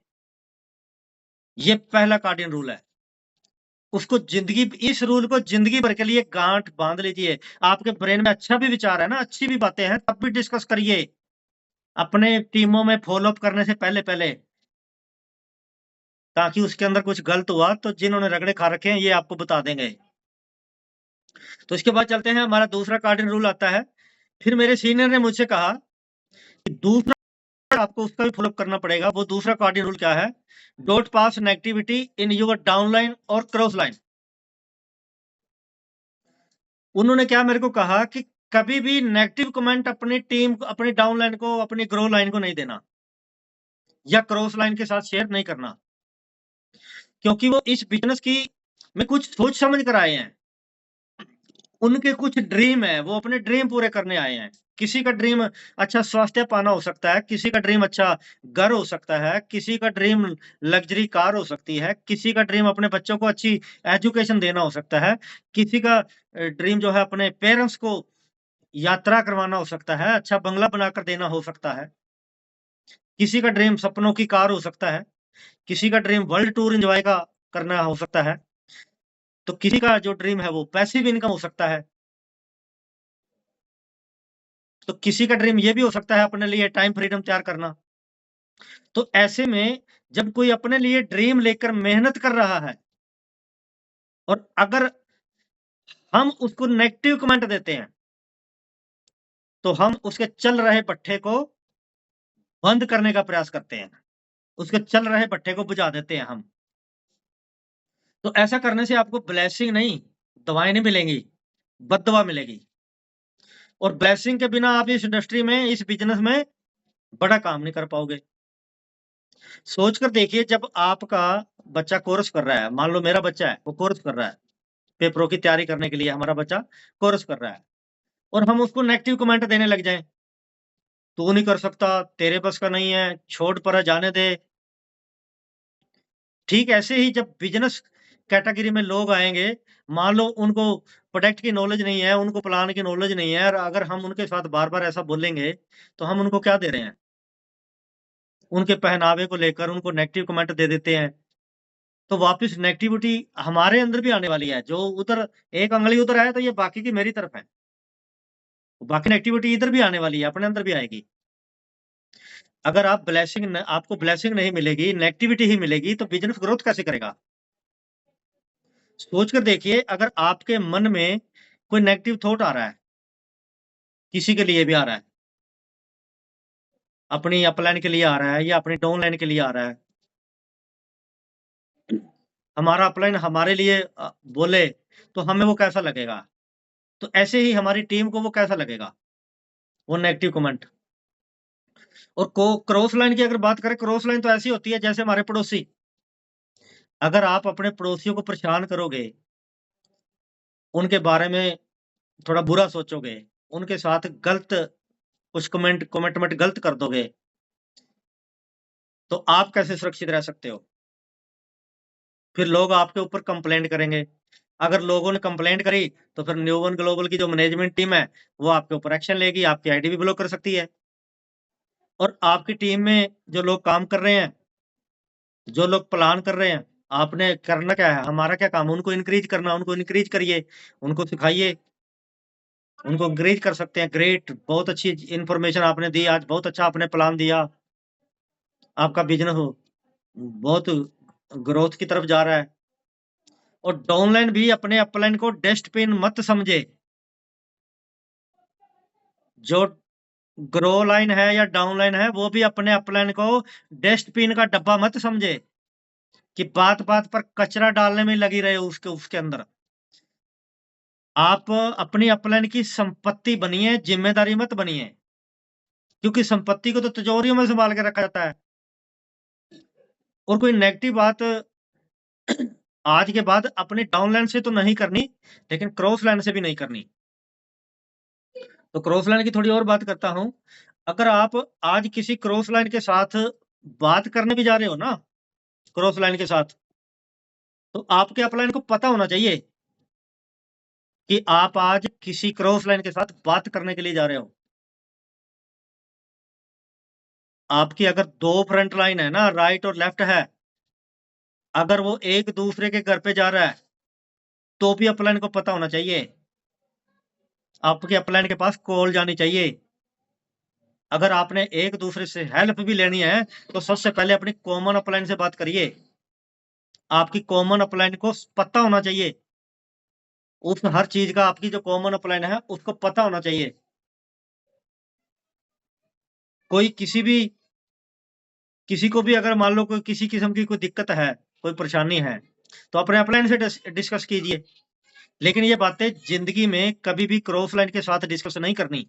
ये पहला कार्डिन रूल है। उसको जिंदगी, इस रूल को जिंदगी भर के लिए गांठ बांध लीजिए। आपके ब्रेन में अच्छा भी विचार है ना, अच्छी भी बातें हैं, तब भी डिस्कस करिए अपने टीमों में फॉलो अप करने से पहले पहले, ताकि उसके अंदर कुछ गलत हुआ तो जिन्होंने रगड़े खा रखे हैं ये आपको बता देंगे। तो इसके बाद चलते हैं, हमारा दूसरा कार्डिन रूल आता है। फिर मेरे सीनियर ने मुझसे कहा कि दूसरा आपको उसका भी फॉलो अप करना पड़ेगा। वो दूसरा कार्डिन रूल क्या है? Don't pass negativity in your downline और क्रॉस लाइन। उन्होंने क्या मेरे को कहा कि कभी भी नेगेटिव कमेंट अपनी टीम, अपनी डाउनलाइन को, अपनी ग्रो लाइन को नहीं देना, या क्रॉस लाइन के साथ शेयर नहीं करना, क्योंकि वो इस बिजनेस की में कुछ सोच समझ कर आए हैं। उनके कुछ ड्रीम है, वो अपने ड्रीम पूरे करने आए हैं। किसी का ड्रीम अच्छा स्वास्थ्य पाना हो सकता है, किसी का ड्रीम अच्छा घर हो सकता है, किसी का ड्रीम लग्जरी कार हो सकती है, किसी का ड्रीम अपने बच्चों को अच्छी एजुकेशन देना हो सकता है, किसी का ड्रीम जो है अपने पेरेंट्स को यात्रा करवाना हो सकता है, अच्छा बंगला बनाकर देना हो सकता है, किसी का ड्रीम सपनों की कार हो सकता है, किसी का ड्रीम वर्ल्ड टूर एंजॉय का करना हो सकता है, तो किसी का जो ड्रीम है वो पैसिव इनकम हो सकता है, तो किसी का ड्रीम ये भी हो सकता है अपने लिए टाइम फ्रीडम तैयार करना। तो ऐसे में जब कोई अपने लिए ड्रीम लेकर मेहनत कर रहा है और अगर हम उसको नेगेटिव कमेंट देते हैं, तो हम उसके चल रहे पट्टे को बंद करने का प्रयास करते हैं, उसके चल रहे पट्टे को बुझा देते हैं हम। तो ऐसा करने से आपको ब्लेसिंग नहीं, दवाएं नहीं मिलेंगी, बददुआ मिलेगी। और ब्लेसिंग के बिना आप इस इंडस्ट्री में, इस बिजनेस में बड़ा काम नहीं कर पाओगे। सोचकर देखिए, जब आपका बच्चा कोर्स कर रहा है, मान लो मेरा बच्चा है वो कोर्स कर रहा है, पेपरों की तैयारी करने के लिए हमारा बच्चा कोर्स कर रहा है, और हम उसको नेगेटिव कमेंट देने लग जाएं, तू नहीं कर सकता, तेरे बस का नहीं है, छोड़ पर जाने दे। ठीक ऐसे ही जब बिजनेस कैटेगरी में लोग आएंगे, मान लो उनको प्रोडक्ट की नॉलेज नहीं है, उनको प्लान की नॉलेज नहीं है, और अगर हम उनके साथ बार बार ऐसा बोलेंगे तो हम उनको क्या दे रहे हैं? उनके पहनावे को लेकर उनको नेगेटिव कमेंट दे देते हैं, तो वापस नेगेटिविटी हमारे अंदर भी आने वाली है। जो उधर एक अंगली उधर है तो ये बाकी की मेरी तरफ है, बाकी नेगेटिविटी इधर भी आने वाली है, अपने अंदर भी आएगी। अगर आप आपको ब्लेसिंग नहीं मिलेगी, नेगेटिविटी ही मिलेगी, तो बिजनेस ग्रोथ कैसे करेगा? सोचकर देखिए, अगर आपके मन में कोई नेगेटिव थॉट आ रहा है, किसी के लिए भी आ रहा है, अपनी अपलाइन के लिए आ रहा है या अपनी डाउनलाइन के लिए आ रहा है, हमारा अपलाइन हमारे लिए बोले तो हमें वो कैसा लगेगा? तो ऐसे ही हमारी टीम को वो कैसा लगेगा, वो नेगेटिव कमेंट। और क्रॉस लाइन की अगर बात करें, क्रॉस लाइन तो ऐसी होती है जैसे हमारे पड़ोसी, अगर आप अपने पड़ोसियों को परेशान करोगे, उनके बारे में थोड़ा बुरा सोचोगे, उनके साथ गलत कुछ कमिटमेंट गलत कर दोगे, तो आप कैसे सुरक्षित रह सकते हो? फिर लोग आपके ऊपर कंप्लेंट करेंगे। अगर लोगों ने कंप्लेंट करी, तो फिर न्यू वन ग्लोबल की जो मैनेजमेंट टीम है, वो आपके ऊपर एक्शन लेगी, आपकी आईडी भी ब्लॉक कर सकती है। और आपकी टीम में जो लोग काम कर रहे हैं, जो लोग प्लान कर रहे हैं, आपने करना क्या है? हमारा क्या काम है? उनको इंकरेज करना, उनको इंकरेज करिए, उनको सिखाइए, उनको इंकरेज कर सकते हैं। ग्रेट, बहुत अच्छी इन्फॉर्मेशन आपने दी आज, बहुत अच्छा आपने प्लान दिया। आपका बिज़नेस बहुत ग्रोथ की तरफ जा रहा है। और डाउनलाइन भी अपने अपलाइन को डस्टबिन मत समझे। जो ग्रो लाइन है या डाउनलाइन है, वो भी अपने अपलाइन को डस्टबिन का डब्बा मत समझे कि बात-बात पर कचरा डालने में लगी रहे उसके उसके अंदर। आप अपनी अपलाइन की संपत्ति बनिए, ज़िम्मेदारी मत बनिए। क्योंकि संपत्ति को तो तिजोरियों में सँभाल के रखा जाता है। और कोई नेगेटिव बात आज के बाद अपनी डाउनलाइन से तो नहीं करनी, लेकिन क्रॉस लाइन से भी नहीं करनी। तो क्रॉस लाइन की थोड़ी और बात करता हूँ। अगर आप आज किसी क्रॉस लाइन के साथ बात करने भी जा रहे हो ना, क्रॉस लाइन के साथ, तो आपके अपलाइन को पता होना चाहिए कि आप आज किसी क्रॉस लाइन के साथ बात करने के लिए जा रहे हो। आपकी अगर 2 फ्रंट लाइन है ना, राइट और लेफ्ट है, अगर वो एक दूसरे के घर पे जा रहा है, तो भी अपलाइन को पता होना चाहिए। आपके अपलाइन के पास कॉल जानी चाहिए। अगर आपने एक दूसरे से हेल्प भी लेनी है, तो सबसे पहले अपनी कॉमन अपलाइन से बात करिए। आपकी कॉमन अपलाइन को पता होना चाहिए। उस हर चीज़ का आपकी जो कॉमन अपलाइन है, उसको पता होना चाहिए। कोई किसी को भी अगर मान लो कोई किसी किस्म की कोई दिक्कत है, कोई परेशानी है, तो अपने अपलाइन से डिस्कस कीजिए। लेकिन ये बातें ज़िंदगी में कभी भी क्रॉस लाइन के साथ डिस्कस नहीं करनी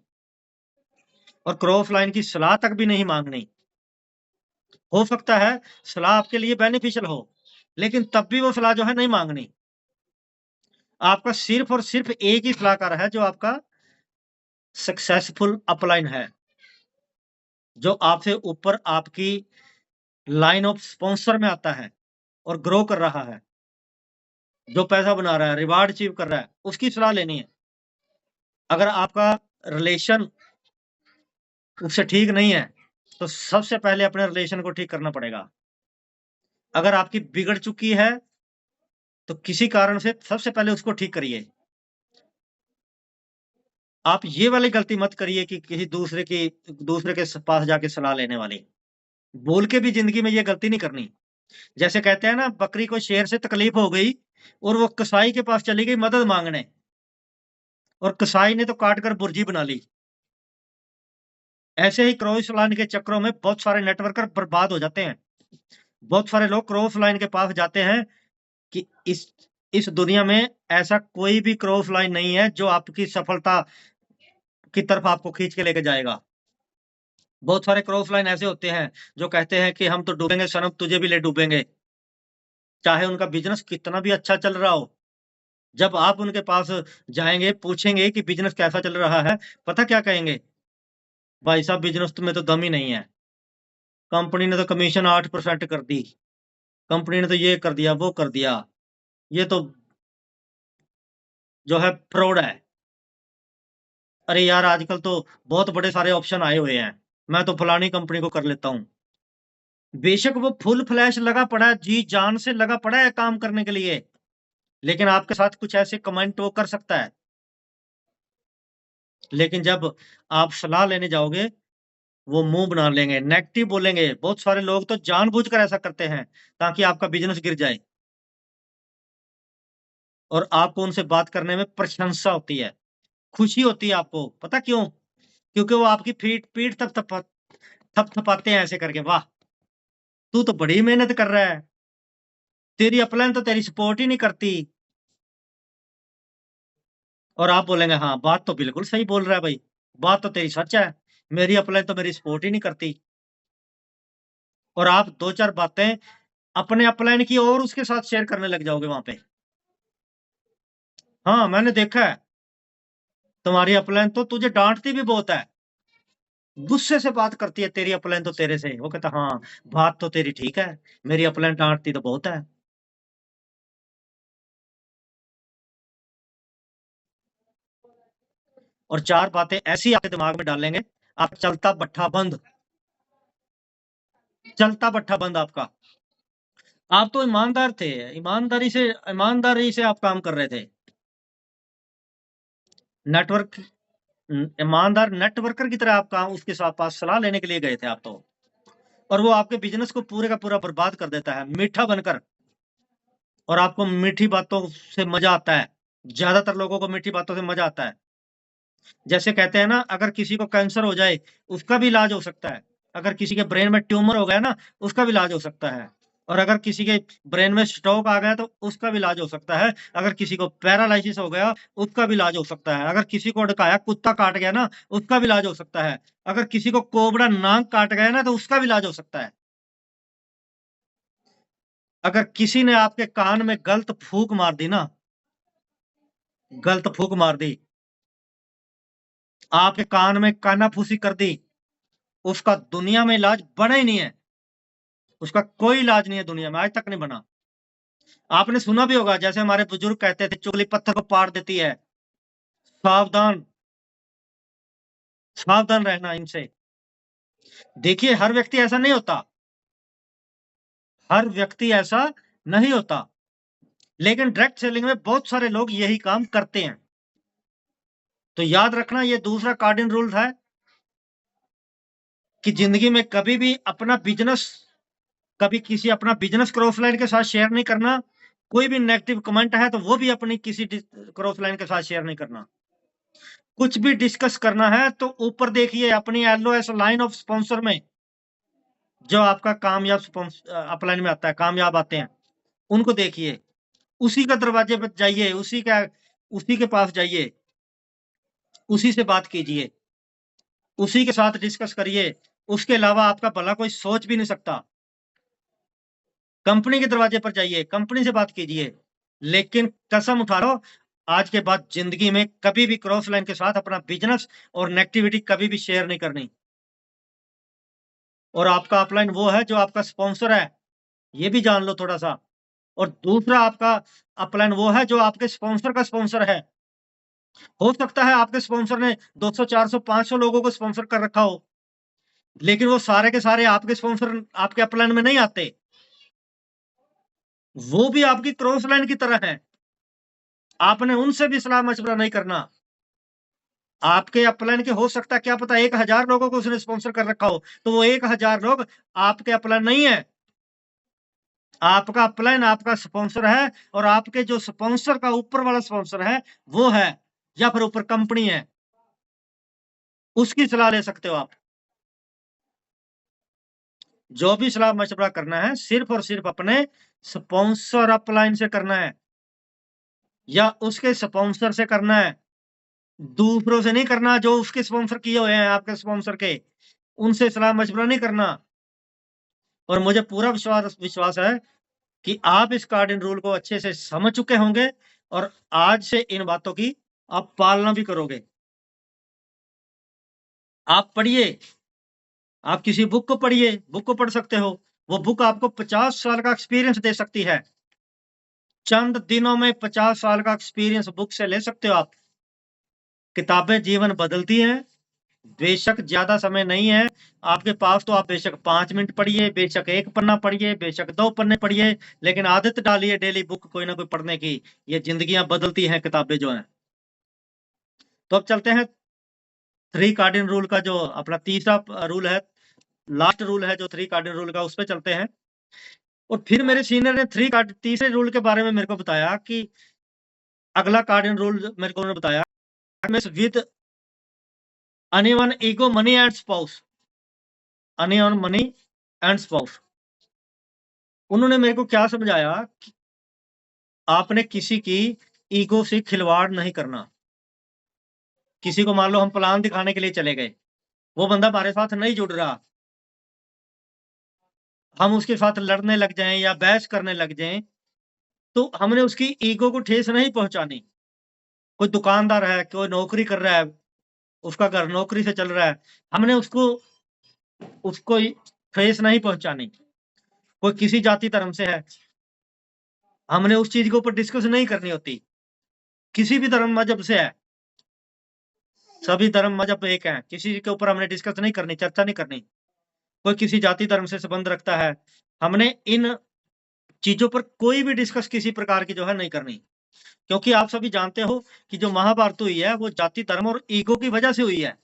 और क्रॉस लाइन की सलाह तक भी नहीं माँगनी। हो सकता है सलाह आपके लिए बेनिफिशियल हो, लेकिन तब भी वो सलाह जो है नहीं माँगनी। आपका सिर्फ़ और सिर्फ़ एक ही सलाहकार है जो आपका सक्सेसफुल अपलाइन है। जो आपसे ऊपर आपकी लाइन ऑफ स्पॉन्सर में आता है और ग्रो कर रहा है। जो पैसा बना रहा है, रिवार्ड अचीव कर रहा है, उसकी सलाह लेनी है। अगर आपका रिलेशन उससे ठीक नहीं है, तो सबसे पहले अपने रिलेशन को ठीक करना पड़ेगा। अगर आपकी बिगड़ चुकी है, तो किसी कारण से सबसे पहले उसको ठीक करिए। आप ये वाली गलती मत करिए कि किसी दूसरे के पास जाके सलाह लेने वाली। भूल के भी ज़िंदगी में ये गलती नहीं करनी। जैसे कहते हैं ना, बकरी को शेर से तकलीफ हो गई और वो कसाई के पास चली गई मदद माँगने और कसाई ने तो काट कर भुर्जी बना ली। ऐसे ही क्रॉस लाइन के चक्करों में बहुत सारे नेटवर्कर बर्बाद हो जाते हैं। बहुत सारे लोग क्रॉस लाइन के पास जाते हैं कि इस दुनिया में ऐसा कोई भी क्रॉस लाइन नहीं है जो आपकी सफलता की तरफ आपको खींच के लेके जाएगा। बहुत सारे क्रॉस लाइन ऐसे होते हैं जो कहते हैं कि हम तो डूबेंगे सनम, तुझे भी ले डूबेंगे। चाहे उनका बिज़नेस कितना भी अच्छा चल रहा हो। जब आप उनके पास जाएँगे, पूछेंगे कि बिज़नेस कैसा चल रहा है, पता क्या कहेंगे? भाई साहब, बिज़नेस में तो दम ही नहीं है। कंपनी ने तो कमीशन 8% कर दी। कंपनी ने तो ये कर दिया, वो कर दिया। ये तो जो है फ्रॉड है। अरे यार, आजकल तो बहुत बड़े सारे ऑप्शन आए हुए हैं। मैं तो फलानी कंपनी को कर लेता हूँ। बेशक वो फुल फ्लैश लगा पड़ा है, जी-जान से लगा पड़ा है काम करने के लिए, लेकिन आपके साथ कुछ ऐसे कमेंट वो कर सकता है। लेकिन जब आप सलाह लेने जाओगे, वो मुँह बना लेंगे, नेगेटिव बोलेंगे। बहुत सारे लोग तो जानबूझकर ऐसा करते हैं, ताकि आपका बिज़नेस गिर जाए और आपको उनसे बात करने में प्रशंसा होती है, खुशी होती है आपको। पता क्यों? क्योंकि वो आपकी पीठ थपथपाते हैं ऐसे करके, "वाह! तू तो बड़ी मेहनत कर रहा है। तेरी अपलाइन तो तेरी सपोर्ट ही नहीं करती।" और आप बोलेंगे, "हाँ, बात तो बिल्कुल सही बोल रहा है भाई। बात तो तेरी सच है। मेरी अपलाइन तो मेरी सपोर्ट ही नहीं करती।" और आप 2-4 बातें अपने अपलाइन की और उसके साथ शेयर करने लग जाओगे वहाँ पे। हाँ, मैंने देखा है। तुम्हारी अपलाइन तो तुझे डांटती भी बहुत है, गुस्से से बात करती है तेरी अपलाइन तो तेरे से। वो कहता हाँ, बात तो तेरी ठीक है, मेरी अपलाइन डांटती तो बहुत है। और 4 बातें ऐसी आपके दिमाग में डालेंगे, आप चलता बट्ठा बंद, चलता बट्ठा बंद आपका। आप तो ईमानदार थे, ईमानदारी से आप काम कर रहे थे। नेटवर्क ईमानदार नेटवर्कर की तरह आप काम उसके साथ पास सलाह लेने के लिए गए थे आप तो, और वो आपके बिजनेस को पूरे का पूरा बर्बाद कर देता है मीठा बनकर। और आपको मीठी बातों से मजा आता है, ज्यादातर लोगों को मीठी बातों से मजा आता है। जैसे कहते हैं ना, अगर किसी को कैंसर हो जाए उसका भी इलाज हो सकता है, अगर किसी के ब्रेन में ट्यूमर हो गया ना उसका भी इलाज हो सकता है, और अगर किसी के ब्रेन में स्ट्रोक आ गया तो उसका भी इलाज हो सकता है, अगर किसी को पैरालिसिस हो गया उसका भी इलाज हो सकता है, अगर किसी को अड़काया कुत्ता काट गया ना उसका भी इलाज हो सकता है, अगर किसी को कोबरा नाक काट गया ना तो उसका भी इलाज हो सकता है। अगर किसी ने आपके कान में गलत फूंक मार दी ना, गलत फूंक मार दी, आपके कान में कानाफूसी कर दी, उसका दुनिया में इलाज बना ही नहीं है, उसका कोई इलाज नहीं है दुनिया में, आज तक नहीं बना। आपने सुना भी होगा, जैसे हमारे बुजुर्ग कहते थे, चुगली पत्थर को पाड़ देती है। सावधान, सावधान रहना इनसे। देखिए, हर व्यक्ति ऐसा नहीं होता, हर व्यक्ति ऐसा नहीं होता, लेकिन डायरेक्ट सेलिंग में बहुत सारे लोग यही काम करते हैं। तो याद रखना, ये दूसरा कार्डिन रूल है कि जिंदगी में कभी भी अपना बिजनेस, कभी किसी अपना बिजनेस क्रॉस लाइन के साथ शेयर नहीं करना। कोई भी नेगेटिव कमेंट है तो वो भी अपनी किसी क्रॉस लाइन के साथ शेयर नहीं करना। कुछ भी डिस्कस करना है तो ऊपर देखिए अपनी LOS लाइन ऑफ स्पॉन्सर में, जो आपका कामयाब अपलाइन में आता है, कामयाब आते हैं, उनको देखिए, उसी का दरवाजे पर जाइए, उसी के पास जाइए, उसी से बात कीजिए, उसी के साथ डिस्कस करिए। उसके अलावा आपका भला कोई सोच भी नहीं सकता। कंपनी के दरवाजे पर जाइए, कंपनी से बात कीजिए, लेकिन कसम उठा लो, आज के बाद जिंदगी में कभी भी क्रॉस लाइन के साथ अपना बिजनेस और नेगेटिविटी कभी भी शेयर नहीं करनी। और आपका अपलाइन वो है जो आपका स्पॉन्सर है, ये भी जान लो थोड़ा सा। और दूसरा आपका अपलाइन वो है जो आपके स्पॉन्सर का स्पॉन्सर है। हो सकता है आपके स्पॉन्सर ने 200, 400, 500 लोगों को स्पॉन्सर कर रखा हो, लेकिन वो सारे के सारे आपके स्पॉन्सर आपके अपलाइन में नहीं आते। वो भी आपकी क्रॉस लाइन की तरह है, आपने उनसे भी सलाह मशवरा नहीं करना। आपके अपलाइन के हो सकता है, क्या पता 1000 लोगों को उसने स्पॉन्सर कर रखा हो, तो वो 1000 लोग आपके अपलाइन नहीं है। आपका अपलाइन आपका स्पॉन्सर है, और आपके जो स्पॉन्सर का ऊपर वाला स्पॉन्सर है वो है, या फिर ऊपर कंपनी है, उसकी सलाह ले सकते हो आप। जो भी सलाह मशवरा करना है सिर्फ और सिर्फ अपने स्पॉन्सर अपलाइन से करना है, या उसके स्पॉन्सर से करना है, दूसरों से नहीं करना जो उसके स्पॉन्सर किए हुए हैं, आपके स्पॉन्सर के, उनसे सलाह मशवरा नहीं करना। और मुझे पूरा विश्वास है कि आप इस कार्डिन रूल को अच्छे से समझ चुके होंगे, और आज से इन बातों की आप पालना भी करोगे। आप पढ़िए, आप किसी बुक को पढ़िए, बुक को पढ़ सकते हो, वो बुक आपको 50 साल का एक्सपीरियंस दे सकती है। चंद दिनों में 50 साल का एक्सपीरियंस बुक से ले सकते हो आप। किताबें जीवन बदलती हैं, बेशक ज्यादा समय नहीं है आपके पास, तो आप बेशक 5 मिनट पढ़िए, बेशक 1 पन्ना पढ़िए, बेशक 2 पन्ने पढ़िए, लेकिन आदत डालिए डेली बुक कोई ना कोई पढ़ने की। ये जिंदगियां बदलती हैं किताबें जो हैं। तो अब चलते हैं 3 कार्डिन रूल का, जो अपना तीसरा रूल है, लास्ट रूल है जो 3 कार्डिन रूल का, उस पर चलते हैं। और फिर मेरे सीनियर ने तीसरे रूल के बारे में मेरे को बताया कि अगला कार्डिन रूल मेरे को उन्होंने बताया, with anyone ego money and spouse, anyone money and spouse। उन्होंने मेरे को क्या समझाया कि आपने किसी की ईगो से खिलवाड़ नहीं करना। किसी को मान लो हम प्लान दिखाने के लिए चले गए, वो बंदा हमारे साथ नहीं जुड़ रहा, हम उसके साथ लड़ने लग जाएं या बहस करने लग जाएं, तो हमने उसकी ईगो को ठेस नहीं पहुंचानी। कोई दुकानदार है, कोई नौकरी कर रहा है, उसका घर नौकरी से चल रहा है, हमने उसको ठेस नहीं पहुंचानी। कोई किसी जाति धर्म से है, हमने उस चीज के ऊपर डिस्कस नहीं करनी होती। किसी भी धर्म मजहब से है, सभी धर्म मजहब एक हैं, किसी के ऊपर हमने डिस्कस नहीं करनी, चर्चा नहीं करनी। कोई किसी जाति धर्म से संबंध रखता है, हमने इन चीजों पर कोई भी डिस्कस किसी प्रकार की जो है नहीं करनी। क्योंकि आप सभी जानते हो कि जो महाभारत हुई है वो जाति धर्म और ईगो की वजह से हुई है।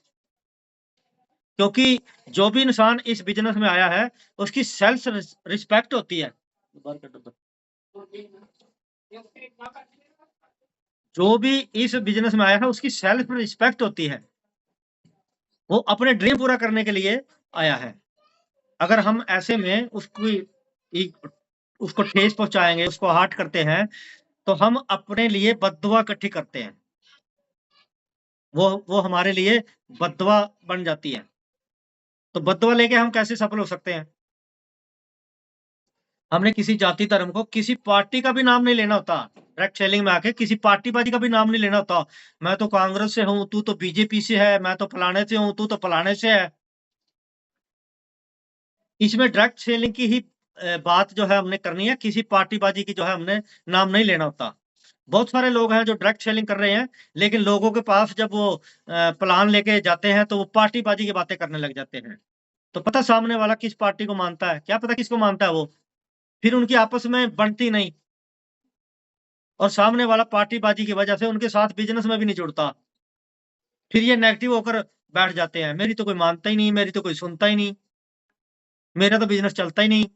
क्योंकि जो भी इंसान इस बिजनेस में आया है उसकी सेल्फ रिस्पेक्ट होती है। जो भी इस बिजनेस में आया है उसकी सेल्फ रिस्पेक्ट होती है, वो अपने ड्रीम पूरा करने के लिए आया है। अगर हम ऐसे में उसको ठेस पहुंचाएंगे, उसको हार्ट करते हैं, तो हम अपने लिए बद्दुआ इकट्ठी करते हैं, वो हमारे लिए बद्दुआ बन जाती है। तो बद्दुआ लेके हम कैसे सफल हो सकते हैं? हमने किसी जाति धर्म को, किसी पार्टी का भी नाम नहीं लेना होता। डायरेक्ट सेलिंग में आके किसी पार्टी-बाजी का भी नाम नहीं लेना होता। मैं तो कांग्रेस से हूँ, तू तो बीजेपी से है, मैं तो फलाने से हूँ, तू तो फलाने से है। इसमें डायरेक्ट सेलिंग की ही बात जो है हमने करनी है, किसी पार्टी-बाजी की जो है हमने नाम नहीं लेना होता। बहुत सारे लोग हैं जो डायरेक्ट सेलिंग कर रहे हैं, लेकिन लोगों के पास जब वो प्लान लेके जाते हैं तो वो पार्टी-बाजी की बातें करने लग जाते हैं। तो पता सामने वाला किस पार्टी को मानता है, क्या पता किसको मानता है वो? फिर उनकी आपस में बनती नहीं, और सामने वाला पार्टी-बाजी की वजह से उनके साथ बिज़नेस में भी नहीं जुड़ता। फिर ये नेगेटिव होकर बैठ जाते हैं, मेरी तो कोई मानता ही नहीं, मेरी तो कोई सुनता ही नहीं, मेरा तो बिज़नेस चलता ही नहीं।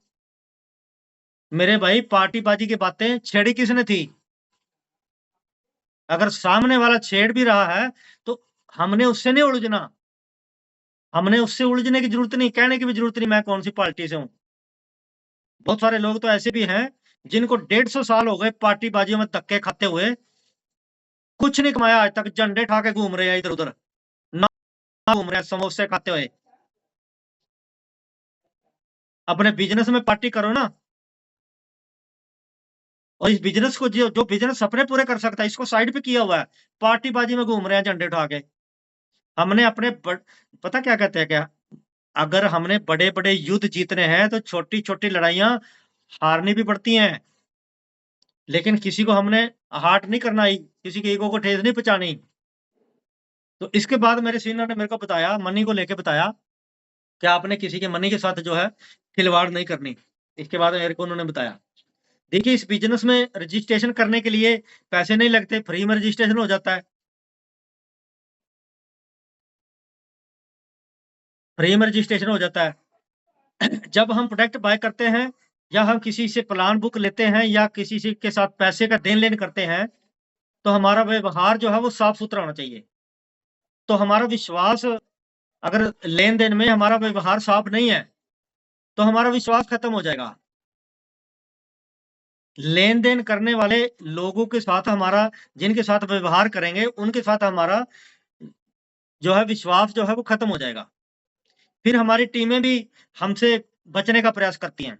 मेरे भाई पार्टी-बाजी की बातें छेड़ी किसने थी? अगर सामने वाला छेड़ भी रहा है, तो हमने उससे नहीं उलझना। हमने उससे उलझने की ज़रूरत नहीं, कहने की भी ज़रूरत नहीं मैं कौन-सी पार्टी से हूँ। बहुत सारे लोग तो ऐसे भी हैं, जिनको 150 साल हो गए पार्टी-बाजियों में धक्के खाते हुए, कुछ नहीं कमाया आज तक, झंडे उठा के घूम रहे हैं इधर-उधर। ना घूम रहे हैं समोसे खाते हुए। अपने बिज़नेस में पार्टी करो ना। और इस बिज़नेस को जो बिज़नेस सपने पूरे कर सकता है, इसको साइड पे किया हुआ है। पार्टी-बाजी में घूम रहे हैं झंडे उठा के। हमने अपने पता क्या कहते हैं क्या? अगर हमने बड़े-बड़े युद्ध जीतने हैं, तो छोटी-छोटी लड़ाइयाँ हारनी भी पड़ती हैं। लेकिन किसी को हमने हार्ट नहीं करना, किसी के ईगो को ठेस नहीं पहुँचानी। तो इसके बाद मेरे सीनियर ने मेरे को बताया, मनी को लेके बताया कि आपने किसी के मनी के साथ जो है खिलवाड़ नहीं करनी। इसके बाद मेरे को उन्होंने बताया। देखिए, इस बिज़नेस में रजिस्ट्रेशन करने के लिए पैसे नहीं लगते, फ्री में रजिस्ट्रेशन हो जाता है। फ्री में रजिस्ट्रेशन हो जाता है। जब हम प्रोडक्ट बाय करते हैं, या हम किसी से प्लान बुक लेते हैं, या किसी से के साथ पैसे का देन-लेन करते हैं, तो हमारा व्यवहार जो है वो साफ-सुथरा होना चाहिए। तो हमारा विश्वास, अगर लेन-देन में हमारा व्यवहार साफ नहीं है, तो हमारा विश्वास खत्म हो जाएगा। लेन-देन करने वाले लोगों के साथ हमारा, जिनके साथ व्यवहार करेंगे, उनके साथ हमारा जो है विश्वास जो है वो खत्म हो जाएगा। फिर हमारी टीमें भी हमसे बचने का प्रयास करती हैं।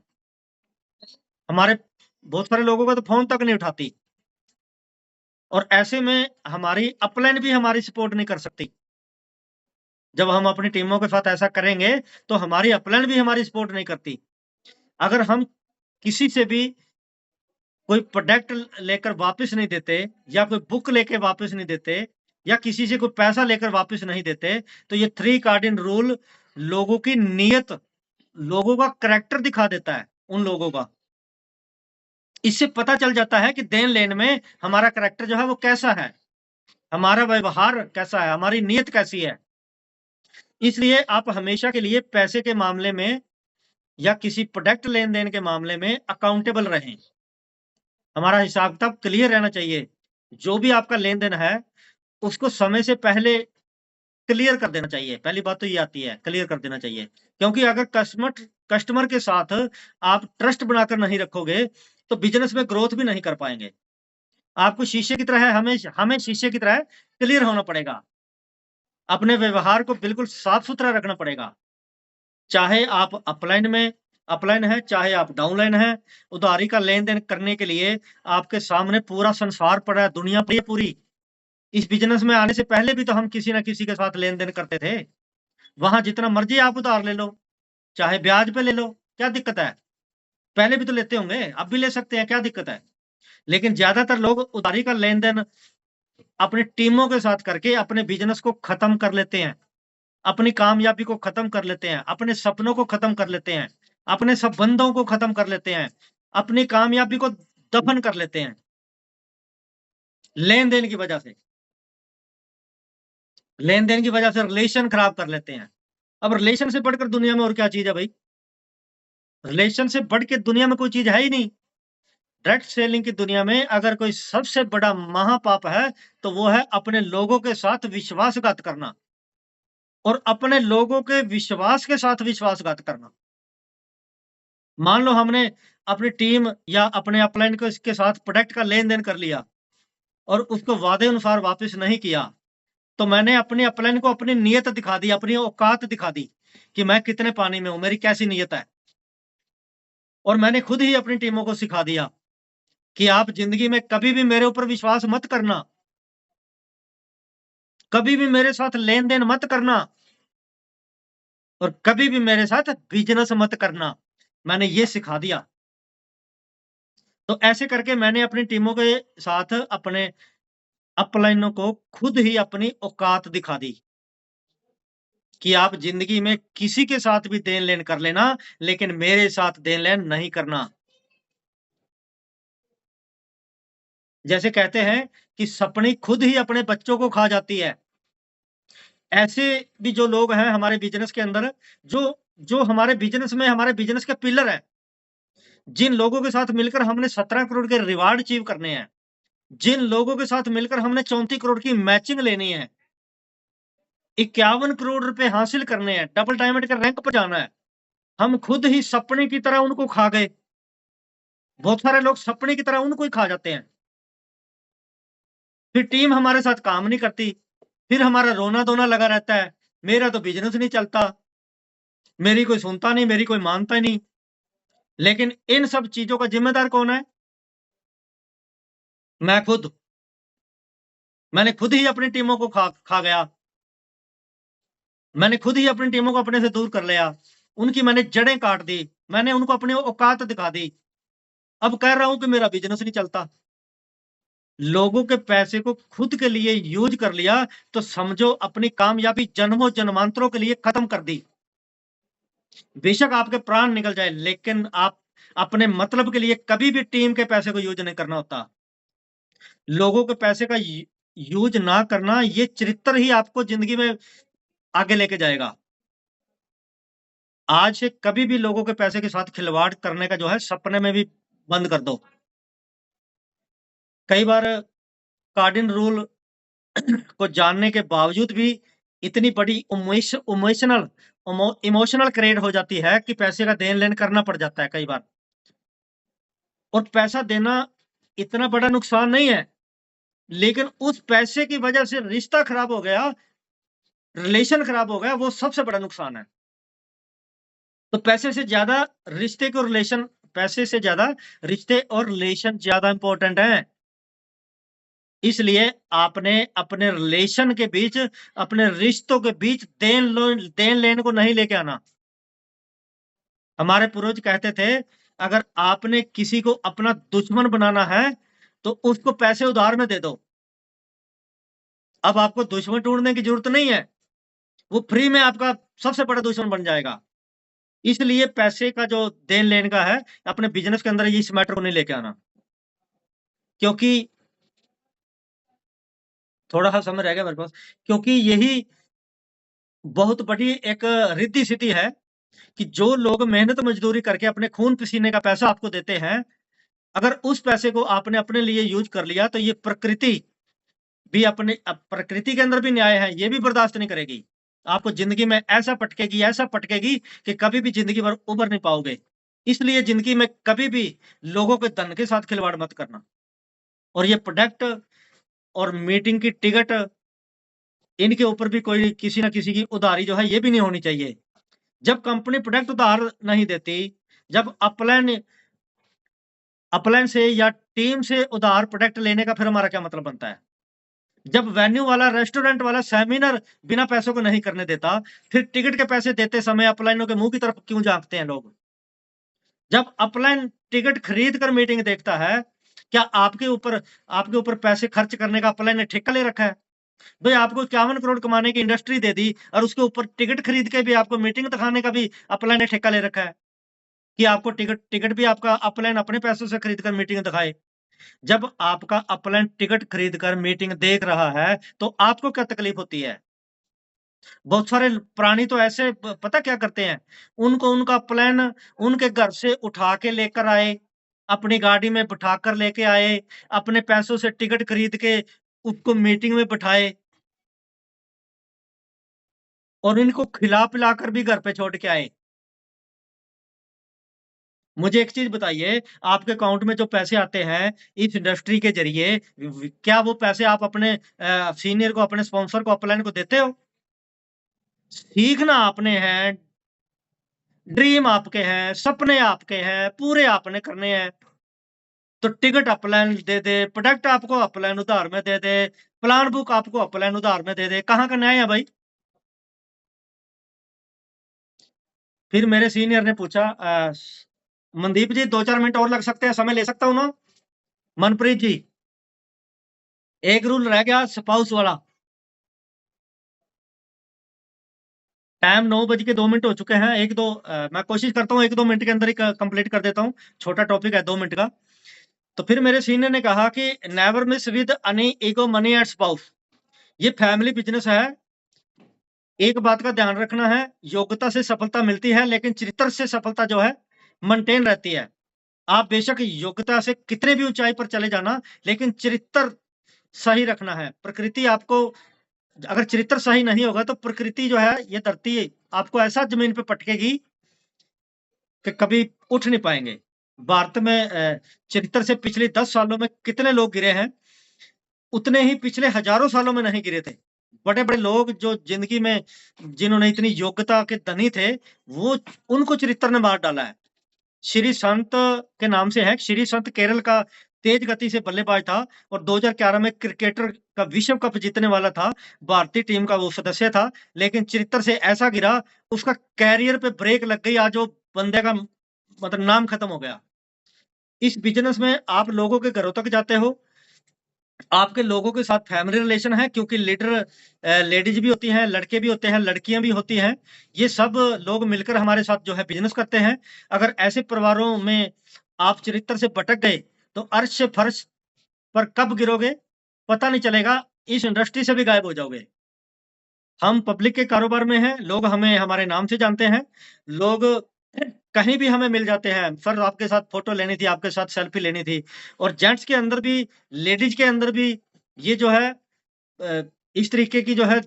हमारे बहुत सारे लोगों का तो फ़ोन तक नहीं उठाती, और ऐसे में हमारी अपलाइन भी हमारी सपोर्ट नहीं कर सकती। जब हम अपनी टीमों के साथ ऐसा करेंगे, तो हमारी अपलाइन भी हमारी सपोर्ट नहीं करती। अगर हम किसी से भी कोई प्रोडक्ट लेकर वापस नहीं देते, या कोई बुक लेके वापस नहीं देते, या किसी से कोई पैसा लेकर वापस नहीं देते, तो ये 3 कार्डिन रूल लोगों की नीयत, लोगों का करैक्टर दिखा देता है, उन लोगों का। इससे पता चल जाता है कि देन-लेन में हमारा करैक्टर जो है वो कैसा है, हमारा व्यवहार कैसा है, हमारी नीयत कैसी है। इसलिए आप हमेशा के लिए पैसे के मामले में, या किसी प्रोडक्ट लेन-देन के मामले में अकाउंटेबल रहें। हमारा हिसाब-किताब क्लियर रहना चाहिए। जो भी आपका लेन-देन है, उसको समय से पहले क्लियर कर देना चाहिए। पहली बात तो ये आती है, क्लियर कर देना चाहिए। क्योंकि अगर कस्टमर के साथ आप ट्रस्ट बनाकर नहीं रखोगे, तो बिज़नेस में ग्रोथ भी नहीं कर पाएँगे। आपको शीशे की तरह हमें शीशे की तरह क्लियर होना पड़ेगा। अपने व्यवहार को बिल्कुल साफ-सुथरा रखना पड़ेगा। चाहे आप अपलाइन है, चाहे आप डाउनलाइन हैं, उधारी का लेन-देन करने के लिए आपके सामने पूरा संसार पड़ा है, दुनिया पड़ी है पूरी। इस बिजनेस में आने से पहले भी तो हम किसी ना किसी के साथ लेन देन करते थे। वहां जितना मर्जी आप उधार ले लो, चाहे ब्याज पे ले लो, क्या दिक्कत है? पहले भी तो लेते होंगे, अब भी ले सकते हैं, क्या दिक्कत है? लेकिन ज्यादातर लोग उधारी का लेन देन अपनी टीमों के साथ करके अपने बिजनेस को खत्म कर लेते हैं, अपनी कामयाबी को खत्म कर लेते हैं, अपने सपनों को खत्म कर लेते हैं, अपने संबंधों को खत्म कर लेते हैं, अपनी कामयाबी को दफन कर लेते हैं लेन देन की वजह से। लेन देन की वजह से रिलेशन खराब कर लेते हैं। अब रिलेशन से बढ़कर दुनिया में और क्या चीज है भाई? रिलेशन से बढ़ के दुनिया में कोई चीज है ही नहीं। डायरेक्ट सेलिंग की दुनिया में अगर कोई सबसे बड़ा महापाप है तो वो है अपने लोगों के साथ विश्वासघात करना, और अपने लोगों के विश्वास के साथ विश्वासघात करना। मान लो हमने अपनी टीम या अपने अपलाइन को इसके साथ प्रोडक्ट का लेन देन कर लिया और उसको वादे अनुसार वापस नहीं किया, तो मैंने अपनी अपलाइन को अपनी नीयत दिखा दी, अपनी औकात दिखा दी कि मैं कितने पानी में हूं, मेरी कैसी नीयत है। और मैंने खुद ही अपनी टीमों को सिखा दिया कि आप जिंदगी में कभी भी मेरे ऊपर विश्वास मत करना, कभी भी मेरे साथ लेन देन मत करना, और कभी भी मेरे साथ बिजनेस मत करना। मैंने ये सिखा दिया। तो ऐसे करके मैंने अपनी टीमों के साथ अपने अपलाइनों को खुद ही अपनी औकात दिखा दी कि आप जिंदगी में किसी के साथ भी देन लेन कर लेना, लेकिन मेरे साथ देन लेन नहीं करना। जैसे कहते हैं कि सपनी खुद ही अपने बच्चों को खा जाती है। ऐसे भी जो लोग हैं हमारे बिजनेस के अंदर, जो जो हमारे बिजनेस में हमारे बिजनेस के पिलर हैं, जिन लोगों के साथ मिलकर हमने 17 करोड़ के रिवार्ड अचीव करने हैं, जिन लोगों के साथ मिलकर हमने 34 करोड़ की मैचिंग लेनी है, 51 करोड़ रुपए हासिल करने हैं, डबल डायमंड के रैंक पर जाना है, हम खुद ही सपने की तरह उनको खा गए। बहुत सारे लोग सपने की तरह उनको ही खा जाते हैं। फिर टीम हमारे साथ काम नहीं करती, फिर हमारा रोना धोना लगा रहता है, मेरा तो बिजनेस नहीं चलता, मेरी कोई सुनता नहीं, मेरी कोई मानता ही नहीं। लेकिन इन सब चीजों का जिम्मेदार कौन है? मैं खुद। मैंने खुद ही अपनी टीमों को खा गया। मैंने खुद ही अपनी टीमों को अपने से दूर कर लिया, उनकी मैंने जड़ें काट दी, मैंने उनको अपनी औकात दिखा दी। अब कह रहा हूं कि मेरा बिजनेस नहीं चलता। लोगों के पैसे को खुद के लिए यूज कर लिया तो समझो अपनी कामयाबी जन्मों जन्मांतरों के लिए खत्म कर दी। बेशक आपके प्राण निकल जाए, लेकिन आप अपने मतलब के लिए कभी भी टीम के पैसे को यूज नहीं करना होता। लोगों के पैसे का यूज ना करना, ये चरित्र ही आपको जिंदगी में आगे लेके जाएगा। आज से कभी भी लोगों के पैसे के साथ खिलवाड़ करने का जो है सपने में भी बंद कर दो। कई बार कार्डिन रूल को जानने के बावजूद भी इतनी बड़ी इमोशनल क्रिएट हो जाती है कि पैसे का देन लेन करना पड़ जाता है कई बार। और पैसा देना इतना बड़ा नुकसान नहीं है, लेकिन उस पैसे की वजह से रिश्ता खराब हो गया, रिलेशन खराब हो गया, वो सबसे बड़ा नुकसान है। तो पैसे से ज्यादा रिश्ते को रिलेशन पैसे से ज्यादा रिश्ते और रिलेशन ज्यादा इंपॉर्टेंट है। इसलिए आपने अपने रिलेशन के बीच, अपने रिश्तों के बीच देन लेन को नहीं लेके आना। हमारे पूर्वज कहते थे, अगर आपने किसी को अपना दुश्मन बनाना है तो उसको पैसे उधार में दे दो। अब आपको दुश्मन ढूंढने की जरूरत नहीं है, वो फ्री में आपका सबसे बड़ा दुश्मन बन जाएगा। इसलिए पैसे का जो देन लेन का है, अपने बिजनेस के अंदर इस मैटर को नहीं लेके आना, क्योंकि थोड़ा सा समय रह गया मेरे पास, क्योंकि यही बहुत बड़ी एक रिद्धि सिद्धि है कि जो लोग मेहनत मजदूरी करके अपने खून पसीने का पैसा आपको देते हैं, अगर उस पैसे को आपने अपने लिए यूज कर लिया तो ये प्रकृति भी प्रकृति के अंदर भी न्याय है, ये भी बर्दाश्त नहीं करेगी। आपको जिंदगी में ऐसा पटकेगी कि कभी भी जिंदगी भर उबर नहीं पाओगे। इसलिए जिंदगी में कभी भी लोगों के धन के साथ खिलवाड़ मत करना। और ये प्रोडक्ट और मीटिंग की टिकट, इनके ऊपर भी कोई किसी ना किसी की उधारी जो है ये भी नहीं होनी चाहिए। जब कंपनी प्रोडक्ट उधार नहीं देती, जब अपलाइन से या टीम से उधार प्रोडक्ट लेने का फिर हमारा क्या मतलब बनता है? जब वेन्यू वाला, रेस्टोरेंट वाला सेमिनार बिना पैसों को नहीं करने देता, फिर टिकट के पैसे देते समय अपलाइनों के मुंह की तरफ क्यों झांकते हैं लोग? जब अपलाइन टिकट खरीद कर मीटिंग देखता है, क्या आपके ऊपर पैसे खर्च करने का अपलाइन ने ठेका ले रखा है? भाई आपको 51 करोड़ कमाने की इंडस्ट्री दे दी और उसके ऊपर टिकट खरीद के भी आपको मीटिंग दिखाने का भी अपलाइन ने ठेका ले रखा है कि आपको टिकट भी आपका अपलाइन अपने पैसों से खरीद कर मीटिंग दिखाए। जब आपका अपलाइन टिकट खरीद कर मीटिंग देख रहा है, तो आपको क्या तकलीफ होती है? बहुत सारे प्राणी तो ऐसे पता क्या करते हैं, उनको उनका प्लान उनके घर से उठा के लेकर आए, अपनी गाड़ी में बिठा कर लेके आए, अपने पैसों से टिकट खरीद के उसको मीटिंग में बिठाए और इनको खिला पिला कर भी घर पे छोड़ के आए। मुझे एक चीज बताइए, आपके अकाउंट में जो पैसे आते हैं इस इंडस्ट्री के जरिए, क्या वो पैसे आप अपने सीनियर को, अपने स्पॉन्सर को, अपलाइन को देते हो? सीखना आपने है, ड्रीम आपके हैं, सपने आपके हैं, पूरे आपने करने हैं। तो टिकट अपलाइन दे दे, प्रोडक्ट आपको अपलाइन उधार में दे दे, प्लान बुक आपको अपलाइन उधार में दे दे, कहाँ का न्याय है भाई? फिर मेरे सीनियर ने पूछा, मनदीप जी 2-4 मिनट और लग सकते हैं, समय ले सकता हूँ ना? मनप्रीत जी, एक रूल रह गया स्पाउस वाला। टाइम 9:02 हो चुके हैं। मैं कोशिश करता हूँ 1-2 मिनट के अंदर ही कंप्लीट कर देता हूँ। छोटा टॉपिक है 2 मिनट का। तो फिर मेरे सीनियर ने कहा कि never miss with any ego money and spouse. ये फैमिली बिजनेस है। एक बात का ध्यान रखना है, योग्यता से सफलता मिलती है, लेकिन चरित्र से सफलता जो है मेंटेन रहती है। आप बेशक योग्यता से कितने भी ऊंचाई पर चले जाना, लेकिन चरित्र सही रखना है। प्रकृति आपको, अगर चरित्र सही नहीं होगा तो प्रकृति जो है, ये धरती आपको ऐसा जमीन पे पटकेगी कि कभी उठ नहीं पाएंगे। भारत में चरित्र से पिछले 10 सालों में कितने लोग गिरे हैं, उतने ही पिछले हजारों सालों में नहीं गिरे थे। बड़े-बड़े लोग जो जिंदगी में, जिन्होंने इतनी योग्यता के धनी थे, वो उनको चरित्र ने मार डाला है। श्री संत के नाम से है। श्री संत केरल का तेज गति से बल्लेबाज था और 2011 में क्रिकेटर का विश्व कप जीतने वाला था। भारतीय टीम का वो सदस्य था, लेकिन चरित्र से ऐसा गिरा, उसका कैरियर पे ब्रेक लग गई। आज वो बंदे का मतलब नाम खत्म हो गया। इस बिज़नेस में आप लोगों के घरों तक जाते हो, आपके लोगों के साथ फैमिली रिलेशन है, क्योंकि लेडीज़ भी होती हैं, लड़के भी होते हैं, लड़कियाँ भी होती हैं। ये सब लोग मिलकर हमारे साथ जो है बिज़नेस करते हैं। अगर ऐसे परिवारों में आप चरित्र से भटक गए, तो अर्श से फर्श पर कब गिरोगे, पता नहीं चलेगा, इस इंडस्ट्री से भी गायब हो जाओगे। हम पब्लिक के कारोबार में हैं, लोग हमें हमारे नाम से जानते हैं। लोग कहीं भी हमें मिल जाते हैं, सर आपके साथ फ़ोटो लेनी थी, आपके साथ सेल्फी लेनी थी। और जेंट्स के अंदर भी, लेडीज़ के अंदर भी ये जो है इस तरीके की जो है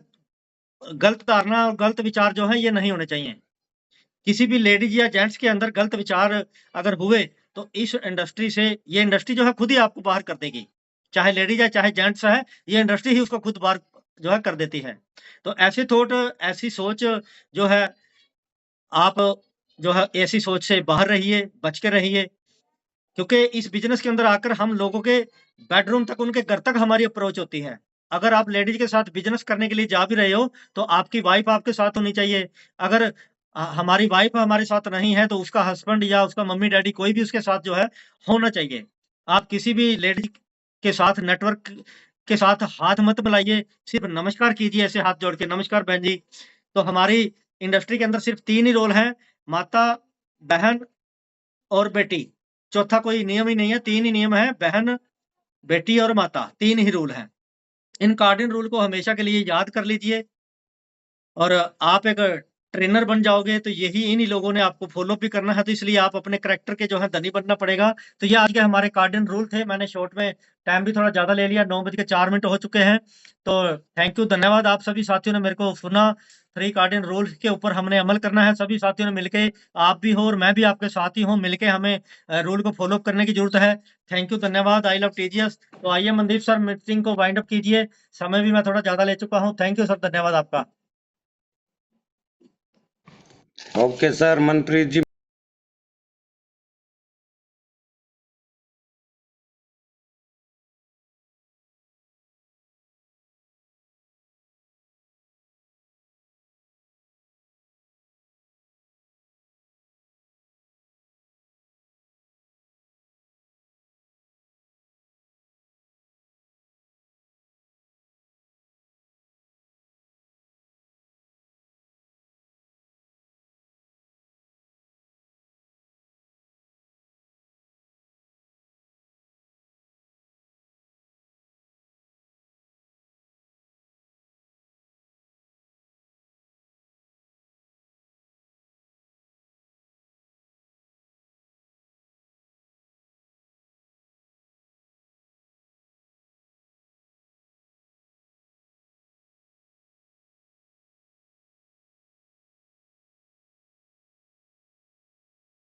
गलत धारणा और गलत विचार जो हैं, ये नहीं होने चाहिए। किसी भी लेडीज़ या जेंट्स के अंदर गलत विचार अगर हुए, तो इस इंडस्ट्री से, ये इंडस्ट्री जो है खुद ही आपको बाहर कर देगी। चाहे लेडीज़ है, चाहे जेंट्स है, ये इंडस्ट्री ही उसको खुद बाहर जो है कर देती है। तो ऐसे थॉट, ऐसी सोच जो है, आप जो है ऐसी सोच से बाहर रहिए, बच के रहिए। क्योंकि इस बिज़नेस के अंदर आकर हम लोगों के बेडरूम तक, उनके घर तक हमारी अप्रोच होती है। अगर आप लेडीज़ के साथ बिज़नेस करने के लिए जा भी रहे हो, तो आपकी वाइफ़ आपके साथ होनी चाहिए। अगर हमारी वाइफ़ हमारे साथ नहीं है, तो उसका हस्बैंड या उसका मम्मी-डैडी कोई भी उसके साथ जो है होना चाहिए। आप किसी भी लेडीज़ के साथ, नेटवर्क के साथ हाथ मत मिलाइए, सिर्फ़ नमस्कार कीजिए ऐसे हाथ जोड़ के, नमस्कार बहन जी। तो हमारी इंडस्ट्री के अंदर सिर्फ़ 3 ही रोल हैं, माता, बहन और बेटी। चौथा कोई नियम ही नहीं है, 3 ही नियम हैं, बहन, बेटी और माता, 3 ही रूल हैं। इन कार्डिन रूल को हमेशा के लिए याद कर लीजिए और आप एक ट्रेनर बन जाओगे, तो यही इन्हीं लोगों ने आपको फ़ॉलो भी करना है, तो इसलिए आप अपने कैरेक्टर के जो है धनी बनना पड़ेगा। तो ये आज के हमारे कार्डिन रूल थे। मैंने शॉर्ट में टाइम भी थोड़ा ज़्यादा ले लिया, 9:04 हो चुके हैं। तो थैंक यू, धन्यवाद आप सभी साथियों ने मेरे को सुना। 3 कार्डिन रूल्स के ऊपर हमने अमल करना है सभी साथियों ने मिलके, आप भी हो और मैं भी आपके साथ ही हूँ, मिलके हमें रूल को फ़ॉलो करने की ज़रूरत है। थैंक यू, धन्यवाद। I love TGS. तो आइए मनदीप सर, मीटिंग को वाइंड अप कीजिए। समय भी मैं थोड़ा ज़्यादा ले चुका हूँ। थैंक यू सर, धन्यवाद आपका। ओके सर, मनप्रीत जी।